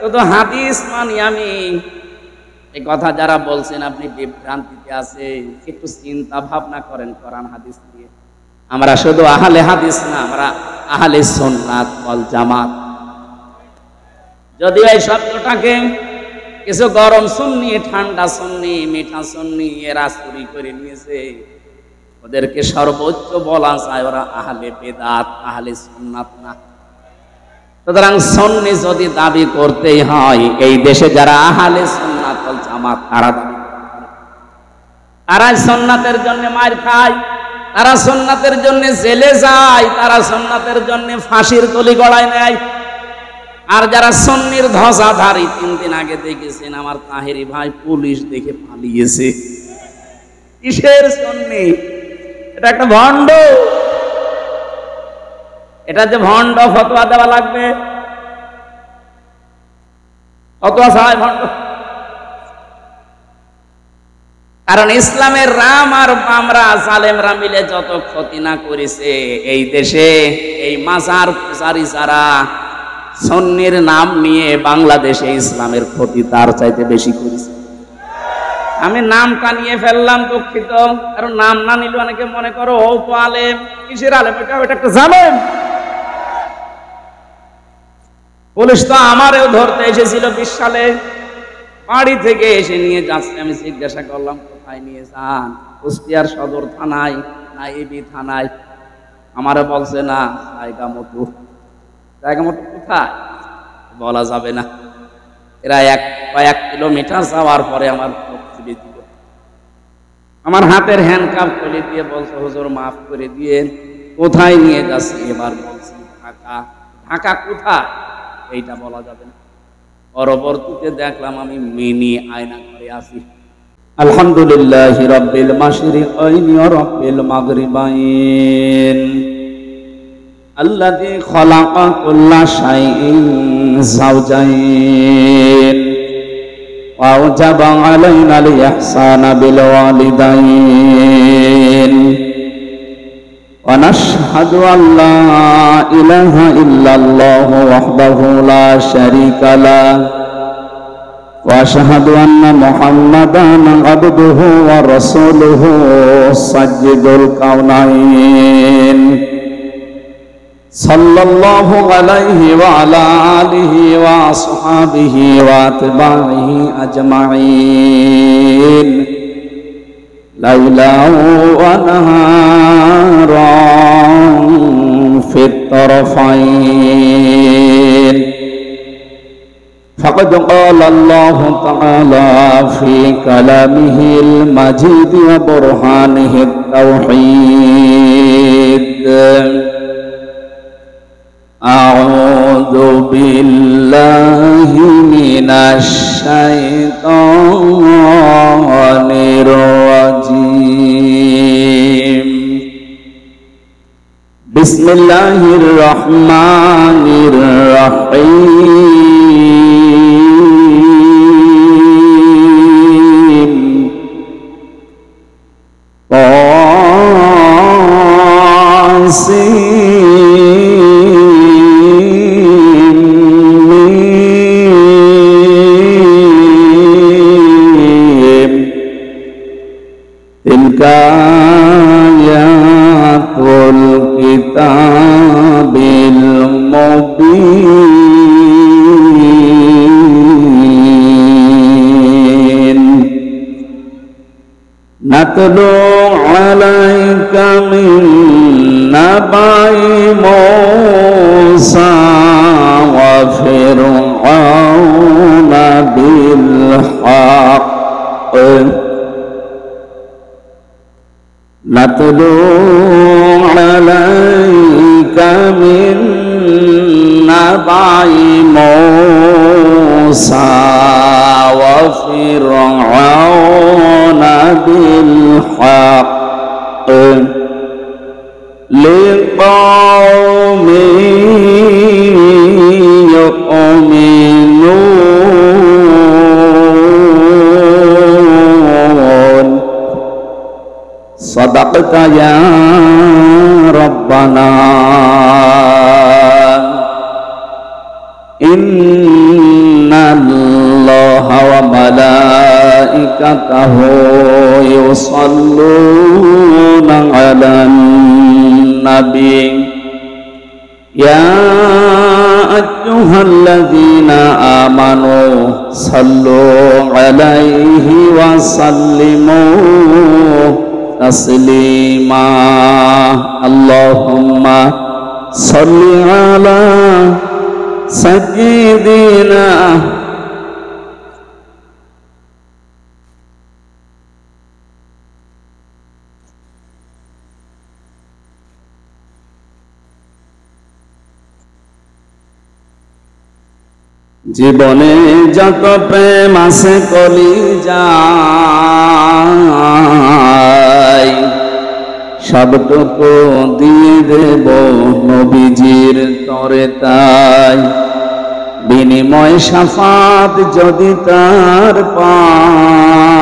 শুধু হাদিস মানি আমি, এই কথা যারা বলছেন আপনি বিভ্রান্তিতে আছে, একটু চিন্তা ভাবনা করেন কোরআন হাদিস দিয়ে। আমরা শুধু আহলে হাদিস না, আমরা আহলে সুন্নাত ওয়াল জামাত। যদিও এই শব্দটাকে কিছু গরম সুন্নি, ঠান্ডা সুন্নি, মিঠা সুন্নি এরা চুরি করে নিয়েছে, ওদেরকে সর্বোচ্চ বলা যায় ওরা আহলে বেদাত, আহলে সুন্নাত না। সুতরাং সুন্নি যদি দাবি করতেই হয়, এই দেশে যারা আহলে সুন্নাত ওয়াল জামাত তারা দাবি করে, তারা সুন্নাতের জন্য মার খায়, তারা সুন্নাতের জন্য জেলে যায়, তারা সুন্নাতের জন্য ফাঁসির তলি গড়ায় নেয়। আর যারা সুন্নির ধ্বজাধারী, 3 দিন আগে দেখেছেন আমার তাহেরি ভাই পুলিশ দেখে পালিয়েছে। কিসের সুন্নি? এটা একটা ভণ্ড। এটা যে ভণ্ড, ফতোয়া দেওয়া লাগবে, ফতোয়া ছাড়াই ভণ্ড। কারণ ইসলামের রাম আর বামরা জালেমরা মিলে যত ক্ষতি না করেছে এই দেশে, এই মাজার পূজারী যারা সুন্নির নাম নিয়ে বাংলাদেশে ইসলামের ক্ষতি তার চাইতে বেশি করেছে। আমি নামটা নিয়ে ফেললাম, দুঃখিত। কারণ নাম না নিলে অনেকে মনে করো ও আলেম। কিসের আলেম? এটা একটা জালেম। পুলিশ তো আমারও ধরতে এসেছিল 20 সালে, বাড়ি থেকে এসে নিয়ে যাচ্ছে। আমি জিজ্ঞাসা করলাম কোথায় নিয়ে যান? কুষ্টিয়ার সদর থানায় না এবি থানায়? আমারও বলছে না, জায়গা মতো। জায়গা মতো কোথায় বলা যাবে না। এরা কয়েক কিলোমিটার যাওয়ার পরে আমার খুলে দিল, আমার হাতের হ্যান্ডকাপ খুলে দিয়ে বলছে হুজুর মাফ করে দিয়ে। কোথায় নিয়ে যাচ্ছি? এবার বলছি ঢাকা। ঢাকা কোথায়? এইটা বলা যাবে না। পরবর্তীতে দেখলাম আমি মিনি আয়না করে আছি। আলহামদুলিল্লাহ রাব্বিল মাশরিকাইন ওয়া রাব্বিল মাগরিবাইন আল্লাযী খালাকা কুল্লা শাইইন যাওজাইন ওয়া আওজাবা আলাইনাল ইহসানা বিল ওয়ালিদাইন ওয়া নাশহাদু আল্লা ইলাহা ইল্লাল্লাহু ওয়াহদাহু লা শারীকা লাহু ওয়া আশহাদু আন্না মুহাম্মাদান আবদুহু ওয়া রাসূলুহু সাজ্জিদুল কাওনাইন সাল্লাল্লাহু আলাইহি ওয়া আলা আলিহি ওয়া আসহাবিহি ওয়া আতবাইহি আজমাইন লাইলান ওয়া নাহারান ফিত তারফাইন ফাকাদ ক্বালা আল্লাহু তাআলা ফি কালামিহিল মাজিদ ওয়া বুরহানিহিত তাওহীদ আউযু বিল্লাহি মিনাশ শাইতানির রাজীম বিসমিল্লাহির রহমানির রহিম আয়াতুল কিতাবিল মুবিন নাতলু আলাইকা মিন নাবাই মূসা ওয়া ফিরআউনা বিল হক নাতলু আলাইকা মিন নাবাই মূসা ওয়া ফিরআউনা বিল হক লিকওমি ইউমিনুন সাদাকতা ইয়া রাব্বানা ইন্না ইন্নাল্লাহা ওয়া মালাইকাতাহু ইউসাল্লুনা আলান নাবী ইয়া আইয়ুহাল্লাযীনা আমানু সাল্লু আলাইহি ওয়া সাল্লিমু তাসলিমা আল্লাহুম্মা সাল্লি আলা সাইয়্যিদিনা জীবনে যত প্রেম আছে কলিজায় সবটুকু দিয়ে দেব নবীজির তরে তাই বিনিময় শাফাত যদি তার পাই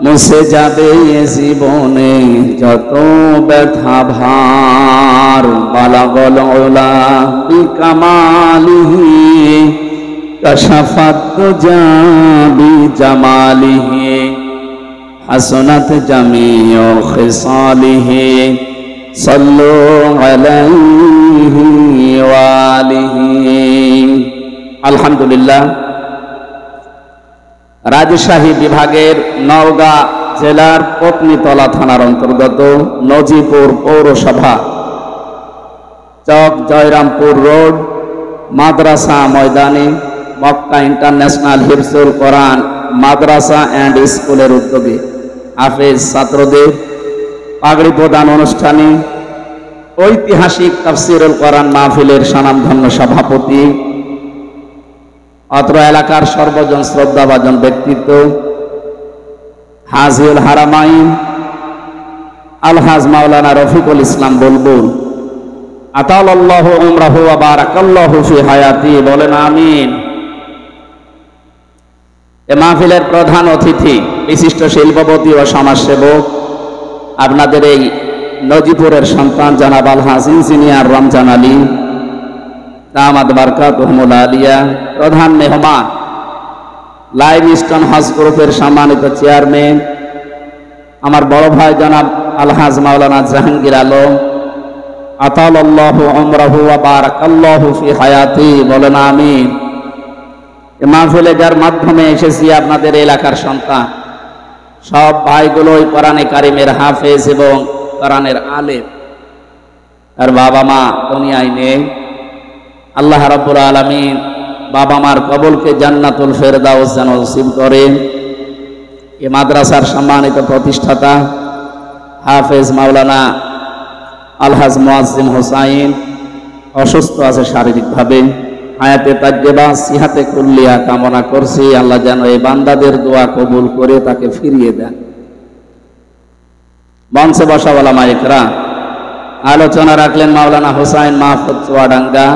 মুছে যাবে জীবনে যত ব্যথা ভার বালাগল ওলা বিকামালিহি কাশাফাত দুজা বিজামালিহি হাসনাত জামিউ খিসালিহি সাল্লু আলাইহি ওয়া আলিহি। আলহামদুলিল্লাহ, রাজশাহী বিভাগের নওগাঁ জেলার পত্নীতলা থানার অন্তর্গত নজিপুর পৌরসভা চক জয়রামপুর রোড মাদ্রাসা ময়দানে মক্কা ইন্টারন্যাশনাল হিফজুল কোরআন মাদ্রাসা অ্যান্ড স্কুলের উদ্যোগে হাফেজ ছাত্রদের পাগড়ি প্রদান অনুষ্ঠানে ঐতিহাসিক তাফসীরুল কোরআন মাহফিলের স্বনামধন্য সভাপতি অত্র এলাকার সর্বজন শ্রদ্ধাভাজন ব্যক্তিত্ব হাজিউল হারামাইন আলহাজ মাওলানা রফিকুল ইসলাম বুলবুল আতালাল্লাহু উমরাহু ওয়া বারাকাল্লাহু ফি হায়াতি, বলেন আমিন। এ মাহফিলের প্রধান অতিথি বিশিষ্ট শিল্পপতি ও সমাজসেবক আপনাদের এই নজিপুরের সন্তান জনাব আলহাজ ইঞ্জিনিয়ার রমজান আলী দামাত বারকাতুহুল আলিয়া, প্রধান মেহমান লাইভ স্টোন হজ গ্রুপের সম্মানিত চেয়ারম্যান আমার বড় ভাই জনাব আলহাজ মাওলানা জাহাঙ্গীর আলম আতালাল্লাহু উমরাহু ওয়া বারাকাল্লাহু ফি হায়াতি, বলেন আমিন। এই মাহফিলে যার মাধ্যমে এসেছি আপনাদের এলাকার সন্তান সব ভাইগুলোই কোরআনে কারিমের হাফেজ এবং কোরআনের আলেম, আর বাবা মা দুনিয়ায় নেই। আল্লাহ রাব্বুল আলামিন বাবা মার কবরকে জান্নাতুল ফেরদাউস যেন নসিব করেন। এই মাদ্রাসার সম্মানিত প্রতিষ্ঠাতা হাফেজ মাওলানা আলহাজ মুআজ্জিম হোসাইন অসুস্থ আছে শারীরিকভাবে, হায়াতে তাজ্জেবা সিহাতে কুল্লিয়া কামনা করছি আল্লাহ যেন এই বান্দাদের দোয়া কবুল করে তাকে ফিরিয়ে দেন। মঞ্চে বসা ওলামা ইকরাম, আলোচনা রাখলেন মাওলানা হোসাইন মাহফুজ চুয়াডাঙ্গা।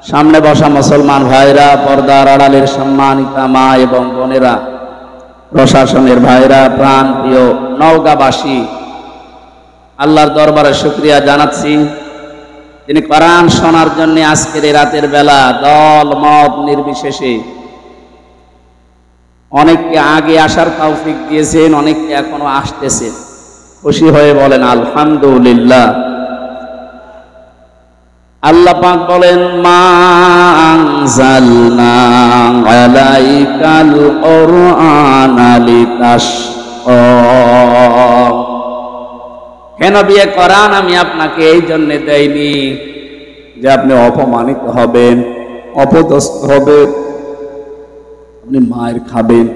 সামনে বসা মুসলমান ভাইরা, পর্দার আড়ালের সম্মানিতা মা এবং বোনেরা, প্রশাসনের ভাইরা, প্রাণ প্রিয় নওগাঁবাসী, আল্লাহর দরবারে শুকরিয়া জানাচ্ছি তিনি কোরআন শোনার জন্য আজকের এই রাতের বেলা দল মত নির্বিশেষে অনেককে আগে আসার তৌফিক দিয়েছেন, অনেককে এখনো আসতেছে। খুশি হয়ে বলেন আলহামদুলিল্লাহ। আল্লাহ পাক বলেন মা আনজালনা আলাইকাল কুরআনা লিতাশকা, কেন বিয়ে কোরআন আমি আপনাকে এই জন্য দেইনি যে আপনি অপমানিত হবেন, অপদস্থ হবেন, আপনি মায়ের খাবেন,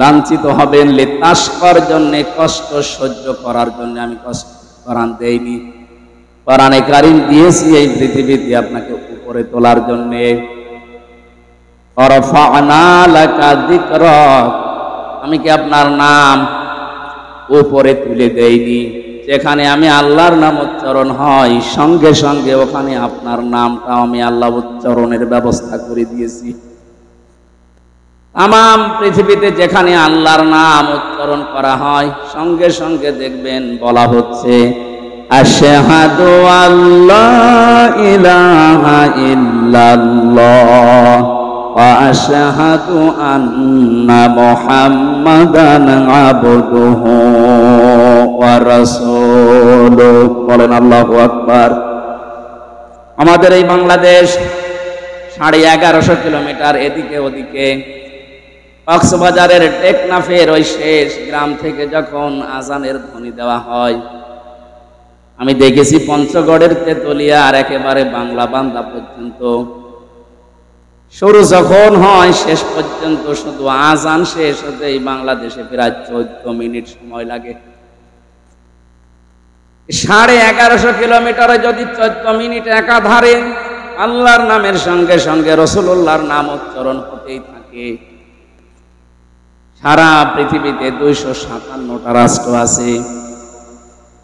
লাঞ্ছিত হবেন। লিতাশকার জন্য, কষ্ট সহ্য করার জন্য আমি কষ্ট কোরআন দেইনি। কোরআনে কারীম দিয়েছি এই পৃথিবীতে আপনাকে উপরে তোলার জন্য। ওয়ারফা'না লাকা যিকরাক, আমি কি আপনার নাম উপরে তুলে দেইনি? যেখানে আমি আল্লাহর নাম উচ্চারণ হয় সঙ্গে সঙ্গে ওখানে আপনার নামটা আমি আল্লাহ উচ্চারণের ব্যবস্থা করে দিয়েছি। তামাম পৃথিবীতে যেখানে আল্লাহর নাম উচ্চারণ করা হয় সঙ্গে সঙ্গে দেখবেন বলা হচ্ছে আশহাদু আল্লা ইলাহা ইল্লাল্লাহ ওয়া আশহাদু আন্না মুহাম্মাদান আবদুহু ওয়া রাসূলুহু। বলেন আল্লাহু আকবার। আমাদের এই বাংলাদেশ 1150 কিলোমিটার এদিকে ওদিকে। কক্সবাজারের টেকনাফের ওই শেষ গ্রাম থেকে যখন আজানের ধ্বনি দেওয়া হয়, আমি দেখেছি পঞ্চগড়ের তেতুলিয়া আর একেবারে বাংলা বান্দা পর্যন্ত শুরু যখন হয় শেষ পর্যন্ত শুধু আজান শেষ হতে এই বাংলাদেশে প্রায় 14 মিনিট সময় লাগে। 1150 কিলোমিটারে যদি 14 মিনিট একাধারে আল্লাহর নামের সঙ্গে সঙ্গে রাসূলুল্লাহর নাম উচ্চারণ হতেই থাকে। সারা পৃথিবীতে 257টা রাষ্ট্র আছে।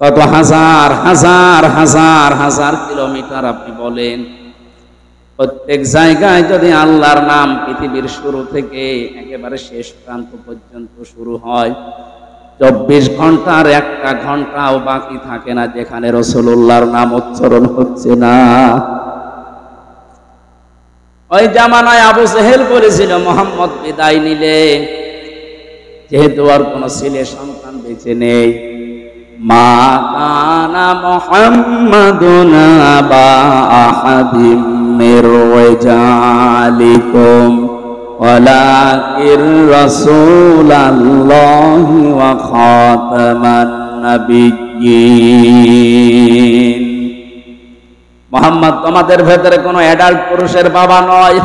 কত হাজার হাজার হাজার হাজার কিলোমিটার আপনি বলেন। প্রত্যেক জায়গায় যদি আল্লাহর নাম পৃথিবীর শুরু থেকে একেবারে শেষ প্রান্ত পর্যন্ত শুরু হয়, 24 ঘন্টার একটা ঘন্টাও বাকি থাকে না যেখানে রাসূলুল্লাহর নাম উচ্চারণ হচ্ছে না। ওই জামানায় আবু জেহেল বলেছিল, মোহাম্মদ বিদায় নিলে যেহেতু আর কোন ছেলে সন্তান বেঁচে নেই, মা কানা মুহাম্মাদুন আবা আহাদিম মির রিজালিকুম ওয়ালাকির রাসূলুল্লাহি ওয়া খাতামান নাবিয়্যিন। মুহাম্মদ তোমাদের ভেতরে কোনো অ্যাডাল্ট পুরুষের বাবা নয়,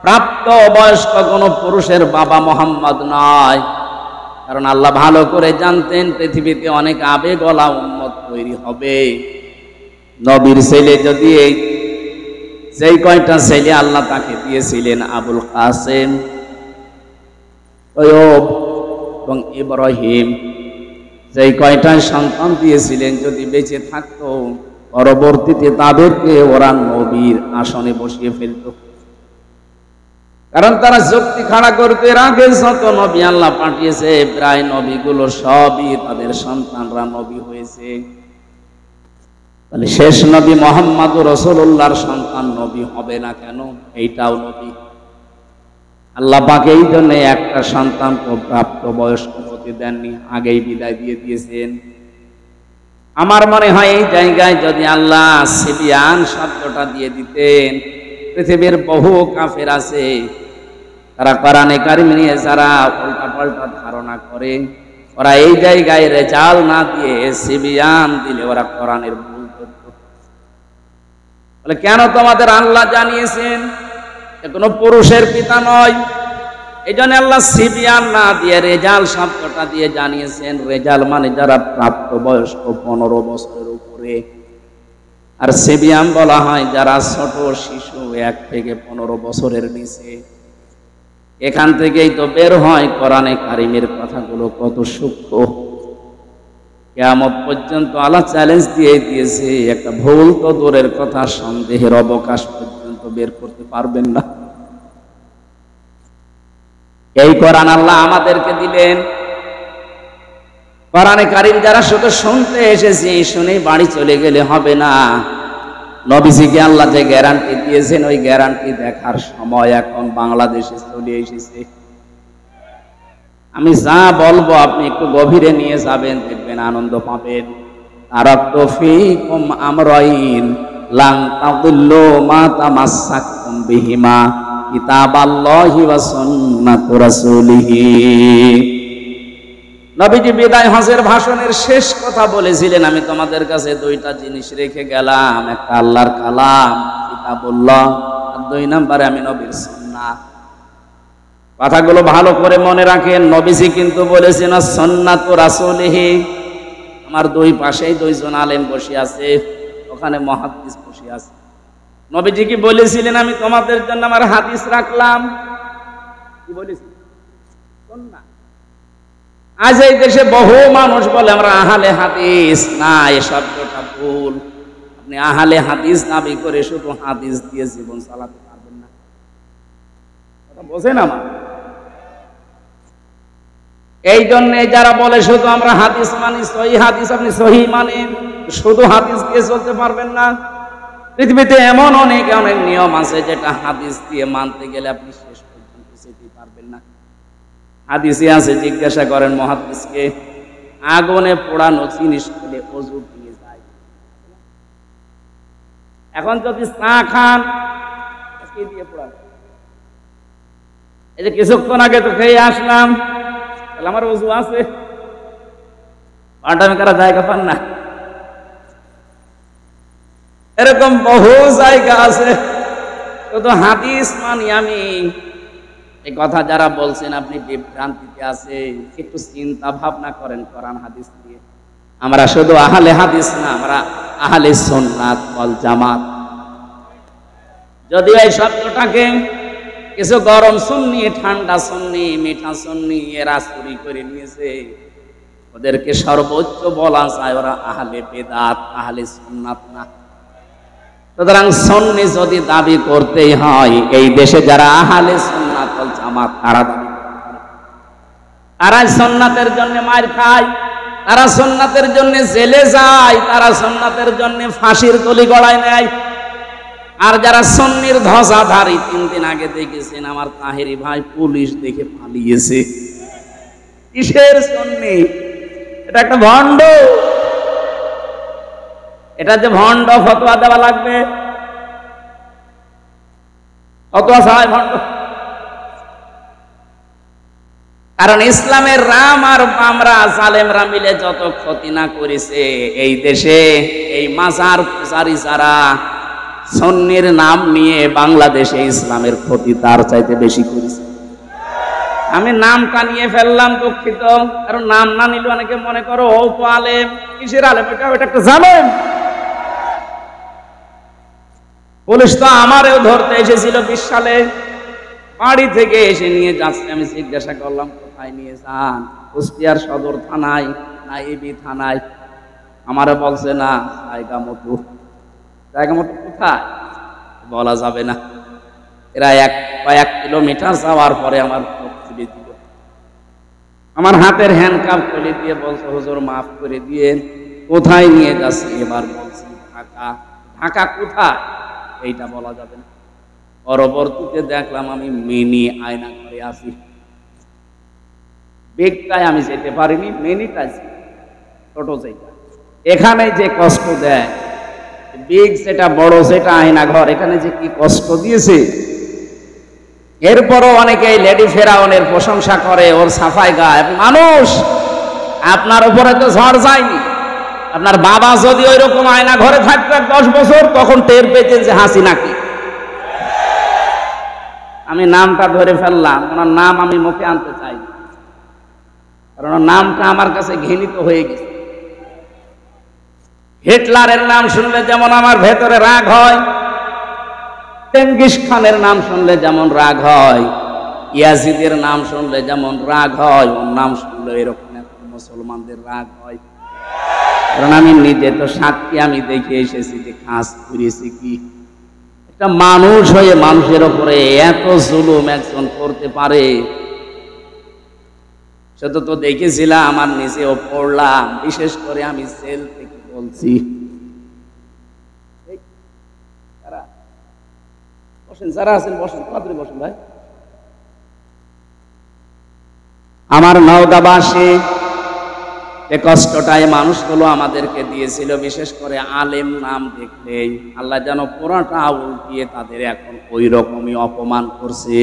প্রাপ্ত বয়স্ক কোনো পুরুষের বাবা মুহাম্মদ নয়। কারণ আল্লাহ ভালো করে জানতেন পৃথিবীতে অনেক আবেগওয়ালা উম্মত তৈরি হবে। নবীর ছেলে যদি যেই কয়টা ছেলে আল্লাহ তাকে দিয়েছিলেন, আবুল কাসেম, আইয়ুব এবং ইব্রাহিম, যেই কয়টা সন্তান দিয়েছিলেন যদি বেঁচে থাকতো, পরবর্তীতে তাদেরকে ওরা নবীর আসনে বসিয়ে ফেলতো। কারণ তারা যুক্তি খাড়া করতে, আগে যত নবী আল্লাহ পাঠিয়েছে প্রায় নবীগুলো সবই তাদের সন্তানরা নবী হয়েছে। তাহলে শেষ নবী মুহাম্মদুর রাসূলুল্লাহর সন্তান নবী হবে না কেন? এইটাও নবী। আল্লাহ পাক এই জন্য একটা সন্তান প্রাপ্ত বয়স্ক হতে দেননি, আগেই বিদায় দিয়ে দিয়েছেন। আমার মনে হয় এই জায়গায় যদি আল্লাহ সিবিয়ান শব্দটা দিয়ে দিতেন, পৃথিবীর বহু কাফের আছে তারা কোরআনে কারিম নিয়ে যারা উল্টা পাল্টা ধারণা করে, ওরা এই জায়গায় রেজাল না দিয়ে সিবিয়ান দিলে ওরা কোরআনের ভুল করত। বলে কেন তোমাদের আল্লাহ জানিয়েছেন কোনো পুরুষের পিতা নয়, এই জন্য আল্লাহ সিবিয়ান না দিয়ে রেজাল শব্দটা দিয়ে জানিয়েছেন। রেজাল মানে যারা প্রাপ্ত বয়স্ক 15 বছরের উপরে, আর সিবিয়ান বলা হয় যারা ছোট শিশু 1 থেকে 15 বছরের নিচে। এখান থেকেই তো বের হয় কোরআনে কারিমের কথাগুলো কত সূক্ষ্ম। কিয়ামত পর্যন্ত আল্লাহ চ্যালেঞ্জ দিয়ে দিয়েছে, একটা ভুল তো দূরের কথা, সন্দেহের অবকাশ পর্যন্ত বের করতে পারবেন না। এই কোরআন আল্লাহ আমাদেরকে দিলেন। কোরআনে কারিম যারা শুধু শুনতে এসেছি, শুনেই বাড়ি চলে গেলে হবে না। নবীজিকে আল্লাহ যে গ্যারান্টি দিয়েছেন, ওই গ্যারান্টি দেখার সময় এখন বাংলাদেশে চলে এসেছে। আমি যা বলবো আপনি একটু গভীরে নিয়ে যাবেন, দেখবেন আনন্দ পাবেন। তারাকতু ফীকুম আমরাইন লান তাদিল্লু মা তামাসসাকতুম বিহিমা কিতাবাল্লাহি ওয়া সুন্নাতু রাসূলিহি। নবীজি বিদায় হজের ভাষণের শেষ কথা বলেছিলেন, আমি তোমাদের কাছে 2টা জিনিস রেখে গেলাম, একটা আল্লাহর কালাম কিতাবুল্লাহ, আর 2 নম্বরে আমি নবীর সুন্নাত। কথাগুলো ভালো করে মনে রাখেন। নবীজি কিন্তু বলেছেন সুন্নাতু রাসূলিহি। আমার 2 পাশেই 2 জন আলেম বসে আছে, ওখানে মুহাদ্দিস বসে আছে। নবীজি কি বলেছিলেন আমি তোমাদের জন্য আমার হাদিস রাখলাম? কি বলেছিলেন? সুন্নাত। আজ এই দেশে বহু মানুষ বলে আমরা আহলে হাদিস। না, এই শব্দটা ভুল। আপনি আহলে হাদিস দাবি করে শুধু হাদিস দিয়ে জীবন চালাতে পারবেন না। কথা বোঝেন আমার? এই জন্য যারা বলে শুধু আমরা হাদিস মানি, সহিহ হাদিস, আপনি সহিহ মানেন, শুধু হাদিস দিয়ে চলতে পারবেন না। পৃথিবীতে এমন অনেক অনেক নিয়ম আছে যেটা হাদিস দিয়ে মানতে গেলে আপনি শেষ পর্যন্ত যেতে পারবেন না। হাদিসে আছে, জিজ্ঞাসা করেন মুহাদ্দিসকে, আগুনে পোড়ানো জিনিস খেলে ওযু দিয়ে যায়। এখন যদি চা খান, কি দিয়ে পোড়ান? এই যে কিছুক্ষণ আগে তো খেয়ে আসলাম, তাহলে আমার ওযু আছে? পাটামি করা জায়গা পান না? এরকম বহু জায়গা আছে। শুধু হাদিস মানি আমি, এই কথা যারা বলছেন আপনি বিভ্রান্তিতে আছে, একটু চিন্তা ভাবনা করেন কোরআন হাদিস দিয়ে। আমরা শুধু আহলে হাদিস না, আমরা আহলে সুন্নাত ওয়াল জামাত। যদিও এই শব্দটাকে কিছু গরম সুন্নি, ঠান্ডা সুন্নি, মিঠা সুন্নি এরা চুরি করে নিয়েছে, ওদেরকে সর্বোচ্চ বলা যায় ওরা আহলে বেদাত, আহলে সুন্নাত না। সুতরাং সুন্নি যদি দাবি করতেই হয়, এই দেশে যারা আহলে সুন্নাত ওয়াল জামাত তারা দাবি করে, তারা সুন্নাতের জন্য মার খায়, তারা সুন্নাতের জন্য জেলে যায়, তারা সুন্নাতের জন্য ফাঁসির তলি গড়ায় নেয়। আর যারা সুন্নির ধ্বজাধারী, 3 দিন আগে দেখেছেন আমার তাহেরি ভাই পুলিশ দেখে পালিয়েছে। কিসের সুন্নি? এটা একটা ভণ্ড। এটা যে ভণ্ড, ফতোয়া দেওয়া লাগবে, ফতোয়া ছাড়াই ভণ্ড। কারণ ইসলামের রাম আর বামরা জালেমরা মিলে যত ক্ষতি না করেছে এই দেশে, এই মাজার পূজারী যারা সুন্নির নাম নিয়ে বাংলাদেশে ইসলামের ক্ষতি তার চাইতে বেশি করেছে। আমি নামটা নিয়ে ফেললাম, দুঃখিত। কারণ নাম না নিলে অনেকে মনে করো ও তো আলেম। কিসের আলেম? ওটা একটা জালেম। পুলিশ তো আমারও ধরতে এসেছিল 20 সালে, বাড়ি থেকে এসে নিয়ে যাচ্ছে। আমি জিজ্ঞাসা করলাম কোথায় নিয়ে যান? কুষ্টিয়ার সদর থানায় না এবি থানায়? আমারও বলছে না, জায়গা মতো। জায়গা মতো কোথায় বলা যাবে না। এরা কয়েক কিলোমিটার যাওয়ার পরে আমার খুলে দিল, আমার হাতের হ্যান্ডকাপ খুলে দিয়ে বলছে হুজুর মাফ করে দিয়ে। কোথায় নিয়ে যাচ্ছি? এবার বলছি ঢাকা। ঢাকা কোথায়? এইটা বলা যাবে না। পরবর্তীতে দেখলাম আমি মিনি আয়না ঘরে আছি। বেগটায় আমি যেতে পারিনি, মিনিটাই ছোট যেটা। এখানে যে কষ্ট দেয়, বেগ যেটা বড়, যেটা আয়না ঘর, এখানে যে কি কষ্ট দিয়েছে। এরপরও অনেকে লেডি ফেরাউনের প্রশংসা করে, ওর সাফাই গায়। মানুষ, আপনার উপরে তো ঝড় যায়নি। আপনার বাবা যদি ওই রকম আয়না ঘরে থাকতো 10 বছর, তখন টের পেতেন যে হাসি নাকি। আমি নামটা ধরে ফেললাম, ওনার নাম আমি মুখে আনতে চাই, কারণ ওনার নামটা আমার কাছে ঘৃণিত হয়ে গেছে। হিটলারের নাম শুনলে যেমন আমার ভেতরে রাগ হয়, চেঙ্গিস খানের নাম শুনলে যেমন রাগ হয়, ইয়াজিদের নাম শুনলে যেমন রাগ হয়, ওর নাম শুনলে এরকম এখন মুসলমানদের রাগ হয়। কারণ আমি নিজে তো সাক্ষী, আমি দেখে এসেছি যে কাজ করেছি কি। একটা মানুষ হয়ে মানুষের উপরে এত জুলুম একজন করতে পারে, সেটা তো দেখেছিলাম, আমার নিজেও পড়লাম। বিশেষ করে আমি জেল থেকে বলছি। বসেন, যারা আছেন বসেন, তাড়াতাড়ি বসেন ভাই। আমার নওগাঁবাসী এ কষ্টটাই মানুষগুলো আমাদেরকে দিয়েছিল। বিশেষ করে আলেম নাম দেখলেই আল্লাহ যেন পুরাটা উল্টিয়ে তাদের এখন ওই রকমই অপমান করছে।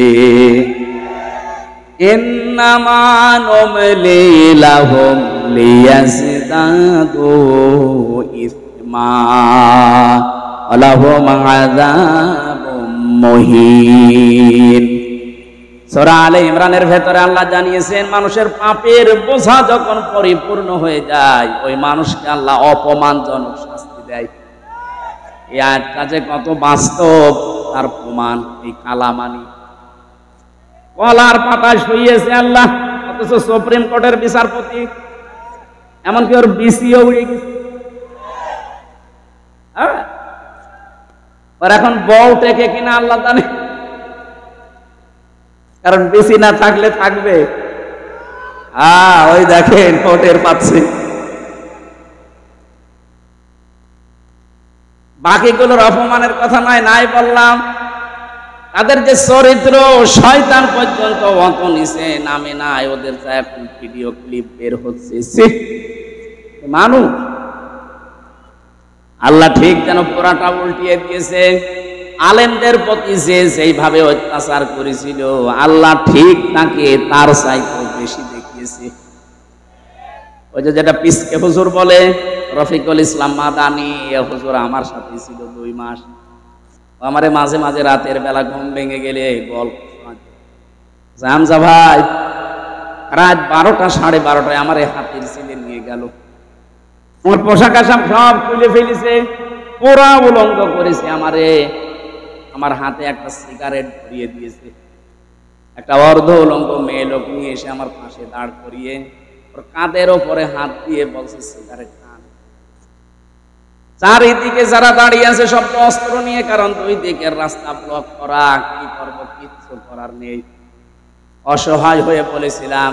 ইন্নামা নুমলি লাহুম লিয়াজদাদু ইসমা ওয়া লাহুম আযাবুম মুহিন। সূরা আলে ইমরানের ভেতরে আল্লাহ জানিয়েছেন, মানুষের পাপের বোঝা যখন পরিপূর্ণ হয়ে যায়, ওই মানুষকে আল্লাহ অপমানজনক শাস্তি দেয়। এই আয়াতটা যে কত বাস্তব তার প্রমাণ এই কালামানি। কলার পাতায় শুইয়েছে আল্লাহ, অথচ সুপ্রিম কোর্টের বিচারপতি, এমনকি ওর বিসিও উড়ে গেছে। আর এখন বউ টেকে কিনা আল্লাহ জানে, কারণ বিসি না থাকলে থাকবে। ওই দেখেন ভোটের পাচ্ছে। বাকিগুলোর অপমানের কথা নাই বললাম। তাদের যে চরিত্র, শয়তান পর্যন্ত অত নিচে নামে নাই, ওদের যা এখন ভিডিও ক্লিপ বের হচ্ছে। মানুষ আল্লাহ ঠিক যেন পুরাটা উল্টিয়ে দিয়েছে। আলেমদের প্রতি যে যেইভাবে অত্যাচার করেছিল, আল্লাহ ঠিক তাকে তার চাইতে বেশি দেখিয়েছে। ওই যেটা পিসকে হুজুর বলে, রফিকুল ইসলাম মাদানি, হুজুর আমার সাথে ছিল 2 মাস। আমারে মাঝে মাঝে রাতের বেলা ঘুম ভেঙে গেলে গল্প জামজা ভাই, রাত 12টা 12:30 আমার হাতির ছেলে নিয়ে গেল। আমার পোশাক আশাক সব খুলে ফেলেছে, পুরা উলঙ্গ করেছে আমারে। আমার হাতে একটা সিগারেট ধরিয়ে দিয়েছে। একটা অর্ধ উলঙ্গ মেয়ে লোক নিয়ে এসে আমার পাশে দাঁড় করিয়ে ওর কাঁধের ওপরে হাত দিয়ে বলছে সিগারেট খান। চারিদিকে যারা দাঁড়িয়ে আছে সব অস্ত্র নিয়ে, কারণ 2 দিকের রাস্তা ব্লক করা। কি করব, কিচ্ছু করার নেই। অসহায় হয়ে বলেছিলাম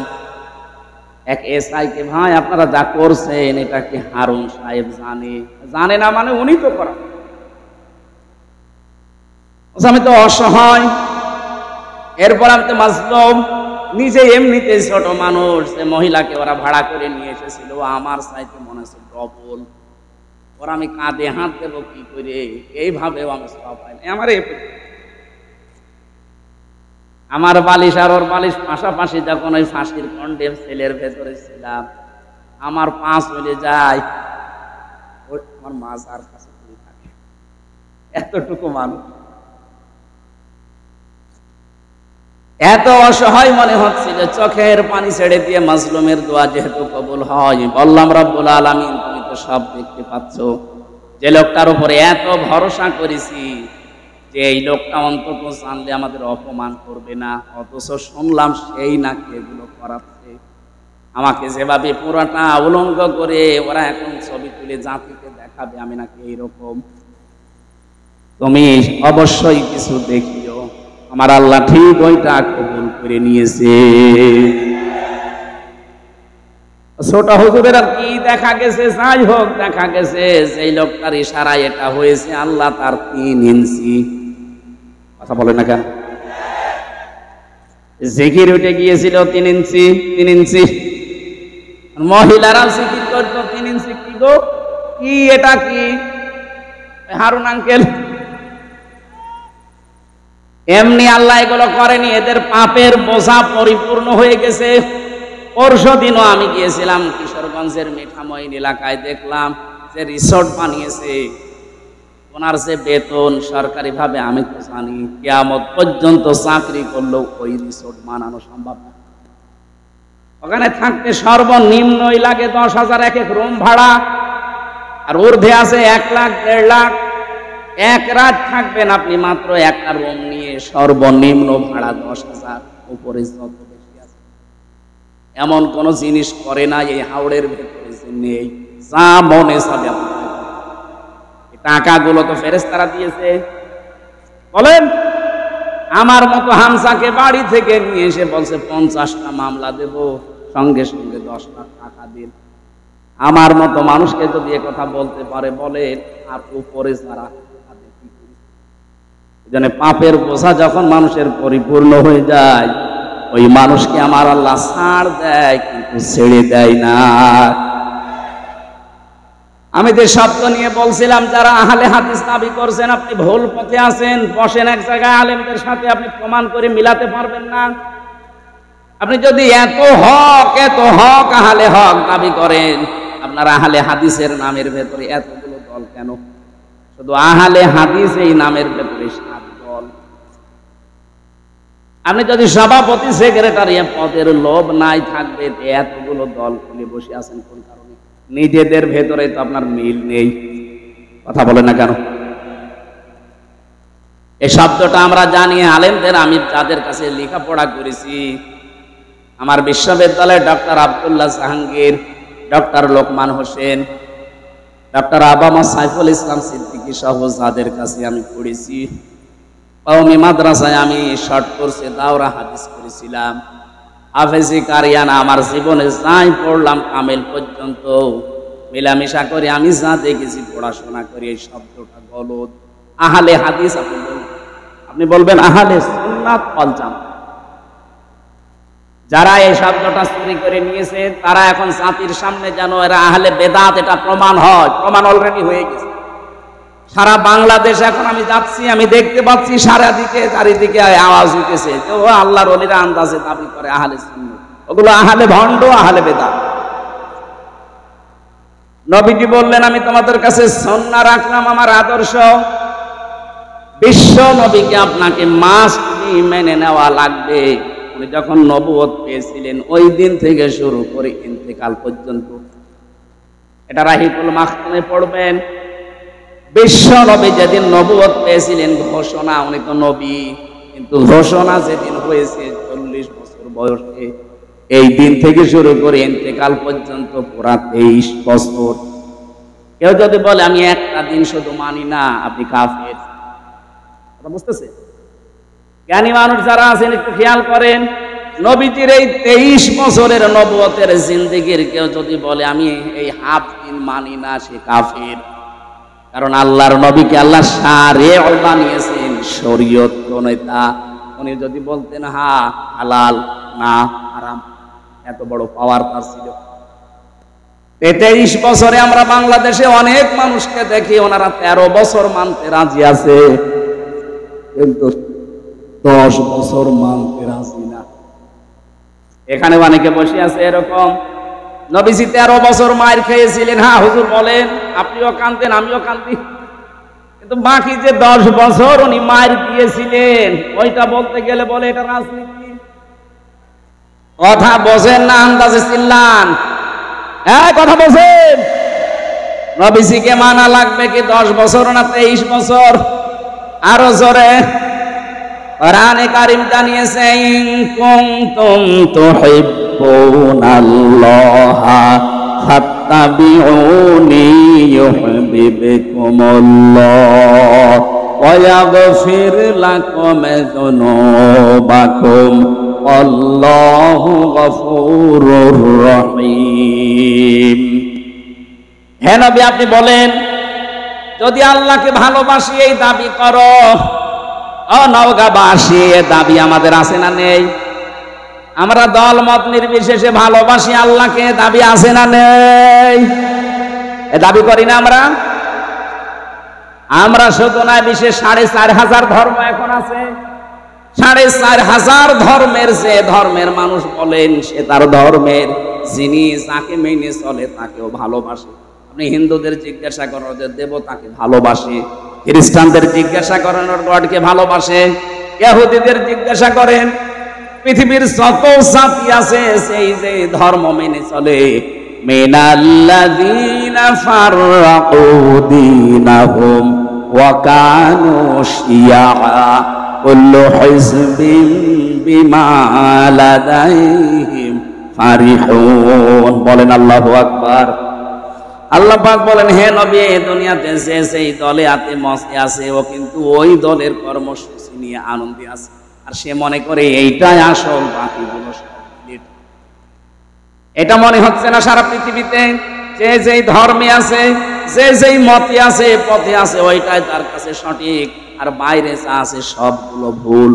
এক এসআই কে, ভাই আপনারা যা করছেন এটা কি হারুন সাহেব জানে না? মানে উনি তো করা। আমি তো অসহায়। এরপর আমি তো মাজলুম, নিজে এমনিতে ছোট মানুষ। যে মহিলাকে ওরা ভাড়া করে নিয়ে এসেছিল আমার চাইতে মনে হচ্ছে ডবল। ওরা আমি কাঁধে হাত দেবো কি করে, এইভাবেও আমি সব পাইনি। আমার বালিশ আর ওর বালিশ পাশাপাশি, যখন ওই ফাঁসির কন্ডেম সেলের ভেতরে ছিলাম, আমার পা চলে যায়, আমার মাজার কাছে থাকে। এতটুকু মানুষ, এত অসহায় মনে হচ্ছিল। চোখের পানি ছেড়ে দিয়ে মাজলুমের দোয়া যেহেতু কবুল হয়, বললাম রব্বুল আলামিন তুমি তো সব দেখতে পাচ্ছ। যে লোকটার উপরে এত ভরসা করেছি যে এই লোকটা অন্তত জানলে আমাদের অপমান করবে না, অথচ শুনলাম সেই নাকি এগুলো করাচ্ছে। আমাকে যেভাবে পুরাটা উলঙ্গ করে ওরা এখন ছবি তুলে জাতিকে দেখাবে আমি নাকি এইরকম, তুমি অবশ্যই কিছু দেখিও। আমার আল্লাহ ঠিক ওইটা কবুল করে নিয়েছে। ছোট হুজুরের আর কি দেখা গেছে, যাই হোক দেখা গেছে সেই লোকটার ইশারায় এটা হয়েছে। আল্লাহ তার 3 ইঞ্চি, কথা বলে না কেন, জিকির উঠে গিয়েছিল 3 ইঞ্চি। মহিলারা জিকির করতো 3 ইঞ্চি। কি গো, কি এটা কি? হারুন আঙ্কেল এমনি আল্লাহ এগুলো করেনি, এদের পাপের বোঝা পরিপূর্ণ হয়ে গেছে। পরশুদিনও আমি গিয়েছিলাম কিশোরগঞ্জের মিঠামইন এলাকায়, দেখলাম যে রিসোর্ট বানিয়েছে। ওনার যে বেতন সরকারি ভাবে আমি তো জানি, কিয়ামত পর্যন্ত চাকরি করলেও ওই রিসোর্ট বানানো সম্ভব না। ওখানে থাকতে সর্বনিম্নই লাগে 10,000 এক এক রুম ভাড়া, আর ঊর্ধ্বে আছে 1 লাখ 1.5 লাখ। 1 রাত থাকবেন আপনি মাত্র একটা রুম নিয়ে, সর্বনিম্ন ভাড়া 10,000, উপরে যত বেশি আছে। এমন কোন জিনিস করে না এই হাওড়ের ভেতরে যে নেই, যা মনে চাবে টাকাগুলো তো ফেরেশতারা দিয়েছে। বলেন, আমার মতো হামসাকে বাড়ি থেকে নিয়ে এসে বলছে 50টা মামলা দেব, সঙ্গে সঙ্গে 10 লাখ টাকা দিন। আমার মতো মানুষকে যদি এ কথা বলতে পারে, বলেন আর উপরে যারা। এজন্য পাপের বোঝা যখন মানুষের পরিপূর্ণ হয়ে যায়, ওই মানুষকে আমার আল্লাহ ছাড় দেয়, কিন্তু ছেড়ে দেয় না। আমি যে শব্দ নিয়ে বলছিলাম, যারা আহলে হাদিস দাবি করছেন আপনি ভুল পথে আছেন। বসেন এক জায়গায়, আলেমদের সাথে আপনি প্রমাণ করে মিলাতে পারবেন না। আপনি যদি এত হক আহলে হক দাবি করেন, আপনার আহলে হাদিসের নামের ভেতরে এতগুলো দল কেন? শুধু আহলে হাদিস এই নামের ভেতরে 7 দল। আপনি যদি সভাপতি সেক্রেটারি পদের লোভ নাই থাকবে, এতগুলো দল খুলে বসে আছেন কোন কারণে? নিজেদের ভেতরে তো আপনার মিল নেই, কথা বলে না কেন? এই শব্দটা আমরা জানি আলেমদের, আমি যাদের কাছে লেখাপড়া করেছি, আমার বিশ্ববিদ্যালয়ে doctor Abdullah Jahangir, doctor Lokman Hossain, doctor আবামা সাইফুল ইসলাম সিদ্দিকী সহ যাদের কাছে আমি পড়েছি, কওমি মাদ্রাসায় আমি শর্ট কোর্সে দাওরা হাদিস করেছিলাম। হাফেজি কারিয়ানা আমার জীবনে যাই পড়লাম কামেল পর্যন্ত মেলামেশা করে আমি যা দেখেছি পড়াশোনা করি এই শব্দটা গলত। আহলে হাদিস আপনি বলবেন আহলে সুন্নাত ওয়াল জামাত। যারা এই শব্দটা চুরি করে নিয়েছে তারা এখন জাতির সামনে যেন এরা আহলে বেদাত এটা প্রমাণ হয়, প্রমাণ অলরেডি হয়ে গেছে। সারা বাংলাদেশ এখন আমি যাচ্ছি, আমি দেখতে পাচ্ছি সারা দিকে চারিদিকে আওয়াজ উঠেছে যে ও আল্লাহর ওলিরা আন্দাজে দাবি করে আহলে সুন্নাত, ওগুলো আহলে ভণ্ড, আহলে বেদাত। নবীজি বললেন আমি তোমাদের কাছে সুন্নাহ রাখলাম আমার আদর্শ, বিশ্ব নবীকে আপনাকে মাস্ট মেনে নেওয়া লাগবে। উনি যখন নবুয়ত পেয়েছিলেন ওই দিন থেকে শুরু করে ইন্তেকাল পর্যন্ত, এটা রাহিকুল মাখতুমে পড়বেন। বিশ্ব নবী যেদিন নবুয়ত পেয়েছিলেন ঘোষণা, উনি তো নবী, কিন্তু ঘোষণা যেদিন হয়েছে 40 বছর বয়সে, এই দিন থেকে শুরু করে ইন্তেকাল পর্যন্ত পুরা 23 বছর। কেউ যদি বলে আমি একটা দিন শুধু মানি না, আপনি কাফের। কথা বুঝতেছে? জ্ঞানী মানুষ যারা আছেন একটু খেয়াল করেন, নবীজির এই 23 বছরের নবুয়তের জিন্দেগির কেউ যদি বলে আমি এই হাফ দিন মানি না, সে কাফের। কারণ আল্লাহর নবীকে আল্লাহ শারিআ বানিয়েছেন, শরীয়ত প্রণেতা। উনি যদি বলতেন হা হালাল না হারাম, এত বড় পাওয়ার তার ছিল। 23 বছরে আমরা বাংলাদেশে অনেক মানুষকে দেখি ওনারা 13 বছর মানতে রাজি আছে, কিন্তু 10 বছর মানতে রাজি না। এখানে অনেকে বসে আছে এরকম। নবীজি 13 বছর মার খেয়েছিলেন, হ্যাঁ হুজুর বলেন, আপনিও কাঁদতেন আমিও কাঁদি, কিন্তু বাকি যে 10 বছর উনি মার দিয়েছিলেন ওইটা বলতে গেলে বলে এটা রাজনীতি। কথা বোঝেন না, আন্দাজে চিল্লান। হ্যাঁ কথা বোঝেন। নবীজিকে মানা লাগবে কি 10 বছর না 23 বছর? আরো জোরে। কোরআনে কারীম জানিয়েছে ইন কুনতুম তুহিব্বুনাল্লাহা ফাত্তাবিউনি ইউহিব্বুকুমুল্লাহ ওয়া ইয়াগফির লাকুম যুনুবাকুম আল্লাহু গফুরুর রহিম। হে নবী আপনি বলেন, যদি আল্লাহকে ভালোবাসি এই দাবি করো, ও নওগাঁবাসী এ দাবি আমাদের আছে না নেই? আমরা দল মত নির্বিশেষে ভালোবাসি আল্লাহকে, দাবি আছে না নেই? এ দাবি করি না আমরা? আমরা শুধু নয়, বিশেষ 4,500 ধর্ম এখন আছে। 4,500 ধর্মের যে ধর্মের মানুষ বলেন সে তার ধর্মের যিনি যাকে মেনে চলে তাকেও ভালোবাসে। আপনি হিন্দুদের জিজ্ঞাসা করেন ওদের দেবতাকে ভালোবাসে, খ্রিস্টানদের জিজ্ঞাসা করেন ওর গডকে ভালোবাসে, ইহুদিদের জিজ্ঞাসা করেন, পৃথিবীর যত জাতি আছে সেই যে ধর্ম মেনে চলে। মিনাল্লাযীনা ফাররাকু দীনাহুম ওয়া কানু শিয়া কুল্লু হিজবিন বিমা লাদাইহিম ফারিহুন। বলেন আল্লাহু আকবার। আল্লাহ পাক বলেন, হে নবী এই দুনিয়াতে যে সেই দলে আতে মস্তে আছে ও কিন্তু ওই দলের কর্মসূচি নিয়ে আনন্দে আছে, আর সে মনে করে এইটাই আসল, বাকিগুলো সব। এটা মনে হচ্ছে না সারা পৃথিবীতে যে যেই ধর্মে আছে, যে যেই মতে আছে, পথে আছে, ওইটাই তার কাছে সঠিক, আর বাইরে যা আছে সবগুলো ভুল।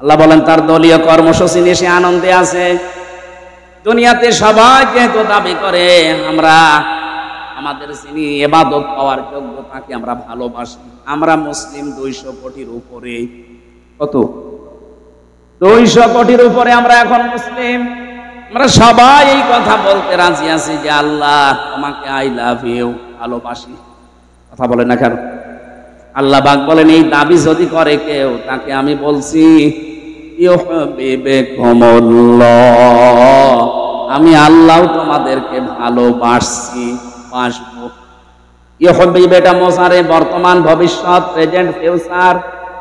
আল্লাহ বলেন তার দলীয় কর্মসূচি নিয়ে সে আনন্দে আছে। দুনিয়াতে সবাই যেহেতু দাবি করে আমরা আমাদের যিনি ইবাদত পাওয়ার যোগ্য তাকে আমরা ভালোবাসি। আমরা মুসলিম 200 কোটির উপরে। কত? 200 কোটির উপরে আমরা এখন মুসলিম। আমরা সবাই এই কথা বলতে রাজি আছি যে আল্লাহ তোমাকে আই লাভ ইউ, ভালোবাসি। কথা বলে না কেন? আল্লাহ পাক বলেন এই দাবি যদি করে কেউ তাকে আমি বলছি ইউহিব্বুকুমুল্লাহ, আমি আল্লাহ তোমাদেরকে ভালোবাসছি, বাসবো। ইউহিব্বু এটা মোসারে বর্তমান ভবিষ্যৎ, প্রেজেন্ট ফিউচার,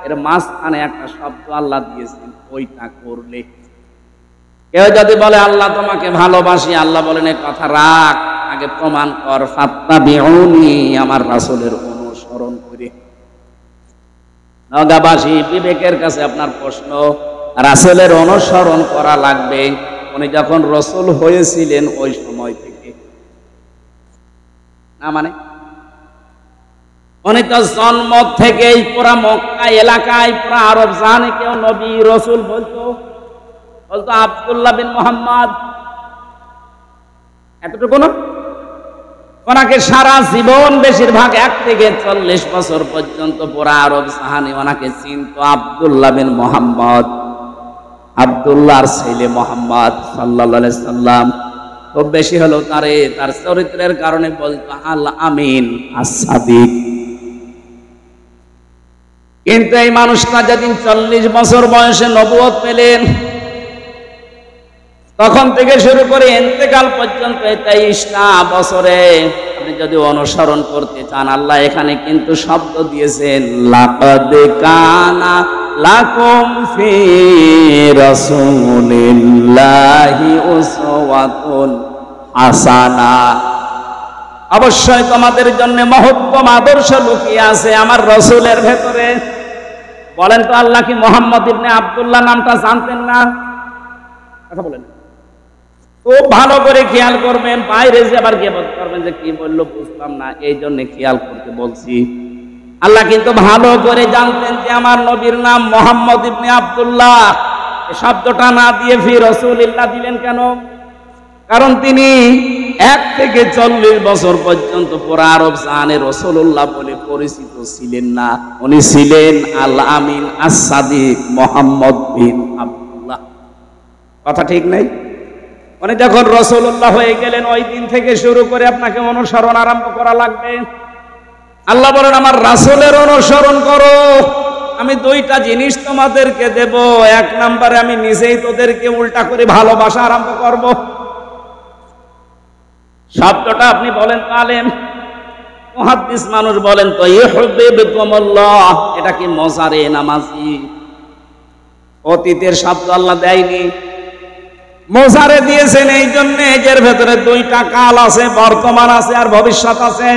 এর মাঝখানে একটা শব্দ আল্লাহ দিয়েছেন, ওইটা করলে। কেউ যদি বলে আল্লাহ তোমাকে ভালোবাসি, আল্লাহ বলেন এই কথা রাখ, আগে প্রমাণ কর, ফাত্তাবিউনি, আমার রাসূলের অনুসরণ করে। নওগাঁবাসী বিবেকের কাছে আপনার প্রশ্ন, রাসূলের অনুসরণ করা লাগবে। উনি যখন রাসূল হয়েছিলেন ওই সময় থেকে, না মানে উনি তো জন্ম থেকেই পুরা মক্কা এলাকায় পুরা আরব জানে কেউ নবী রাসূল বলতো আব্দুল্লাহ বিন মুহাম্মদ, এতটুকু না। ওনাকে সারা জীবন বেশিরভাগ 1 থেকে 40 বছর পর্যন্ত পুরা আরব জাহানে ওনাকে চিনত আব্দুল্লাহ বিন মুহাম্মদ, আব্দুল্লাহর ছেলে মুহাম্মদ সাল্লাল্লাহু আলাইহি সাল্লাম। খুব বেশি হলো তার চরিত্রের কারণে বলতো আল আমিন as-সাদিক। কিন্তু এই মানুষটা যেদিন 40 বছর বয়সে নবুয়ত পেলেন, তখন থেকে শুরু করে ইন্তেকাল পর্যন্ত 23টা বছরে আপনি যদি অনুসরণ করতে চান, আল্লাহ এখানে কিন্তু শব্দ দিয়েছেন লাকাদ কানা লাকুম ফি রাসূলিল্লাহি উসওয়াতুন হাসানা। অবশ্যই তোমাদের জন্য মহত্তম আদর্শ লুকিয়ে আছে আমার রাসূলের ভেতরে। বলেন তো আল্লাহ কি মুহাম্মদ ইবনে আব্দুল্লাহ নামটা জানতেন না? কথা বলেন। খুব ভালো করে খেয়াল করবেন, বাইরে যে আবার গিবত করবেন যে কি বললো বুঝলাম না, এই জন্য খেয়াল করতে বলছি। আল্লাহ কিন্তু ভালো করে জানতেন যে আমার নবীর নাম মুহাম্মদ ইবনে আব্দুল্লাহ। এই শব্দটা না দিয়ে ফি রাসূলিল্লাহ দিলেন কেন? কারণ তিনি 1 থেকে 40 বছর পর্যন্ত পুরা আরব জাহানে রাসূলুল্লাহ বলে পরিচিত ছিলেন না। উনি ছিলেন আল আমিন as-সাদিক মুহাম্মদ বিন আব্দুল্লাহ। কথা ঠিক নাই? উনি যখন রাসূলুল্লাহ হয়ে গেলেন, ওই দিন থেকে শুরু করে আপনাকে অনুসরণ আরম্ভ করা লাগবে। আল্লাহ বলেন আমার রাসূলের অনুসরণ করো। আমি 2টা জিনিস তোমাদেরকে দেব। 1 নম্বরে আমি নিজেই তোদেরকে উল্টা করে ভালোবাসা আরম্ভ করব। শব্দটা আপনি বলেন তো আলেম মুহাদ্দিস মানুষ বলেন তো ইউহিব্বুকুমুল্লাহ, এটা কি মজারে নামাজি? অতীতের শব্দ আল্লাহ দেয়নি, মোজারে দিয়েছেন। এই জন্য এর ভেতরে 2টা কাল আছে, বর্তমান আছে আর ভবিষ্যৎ আছে।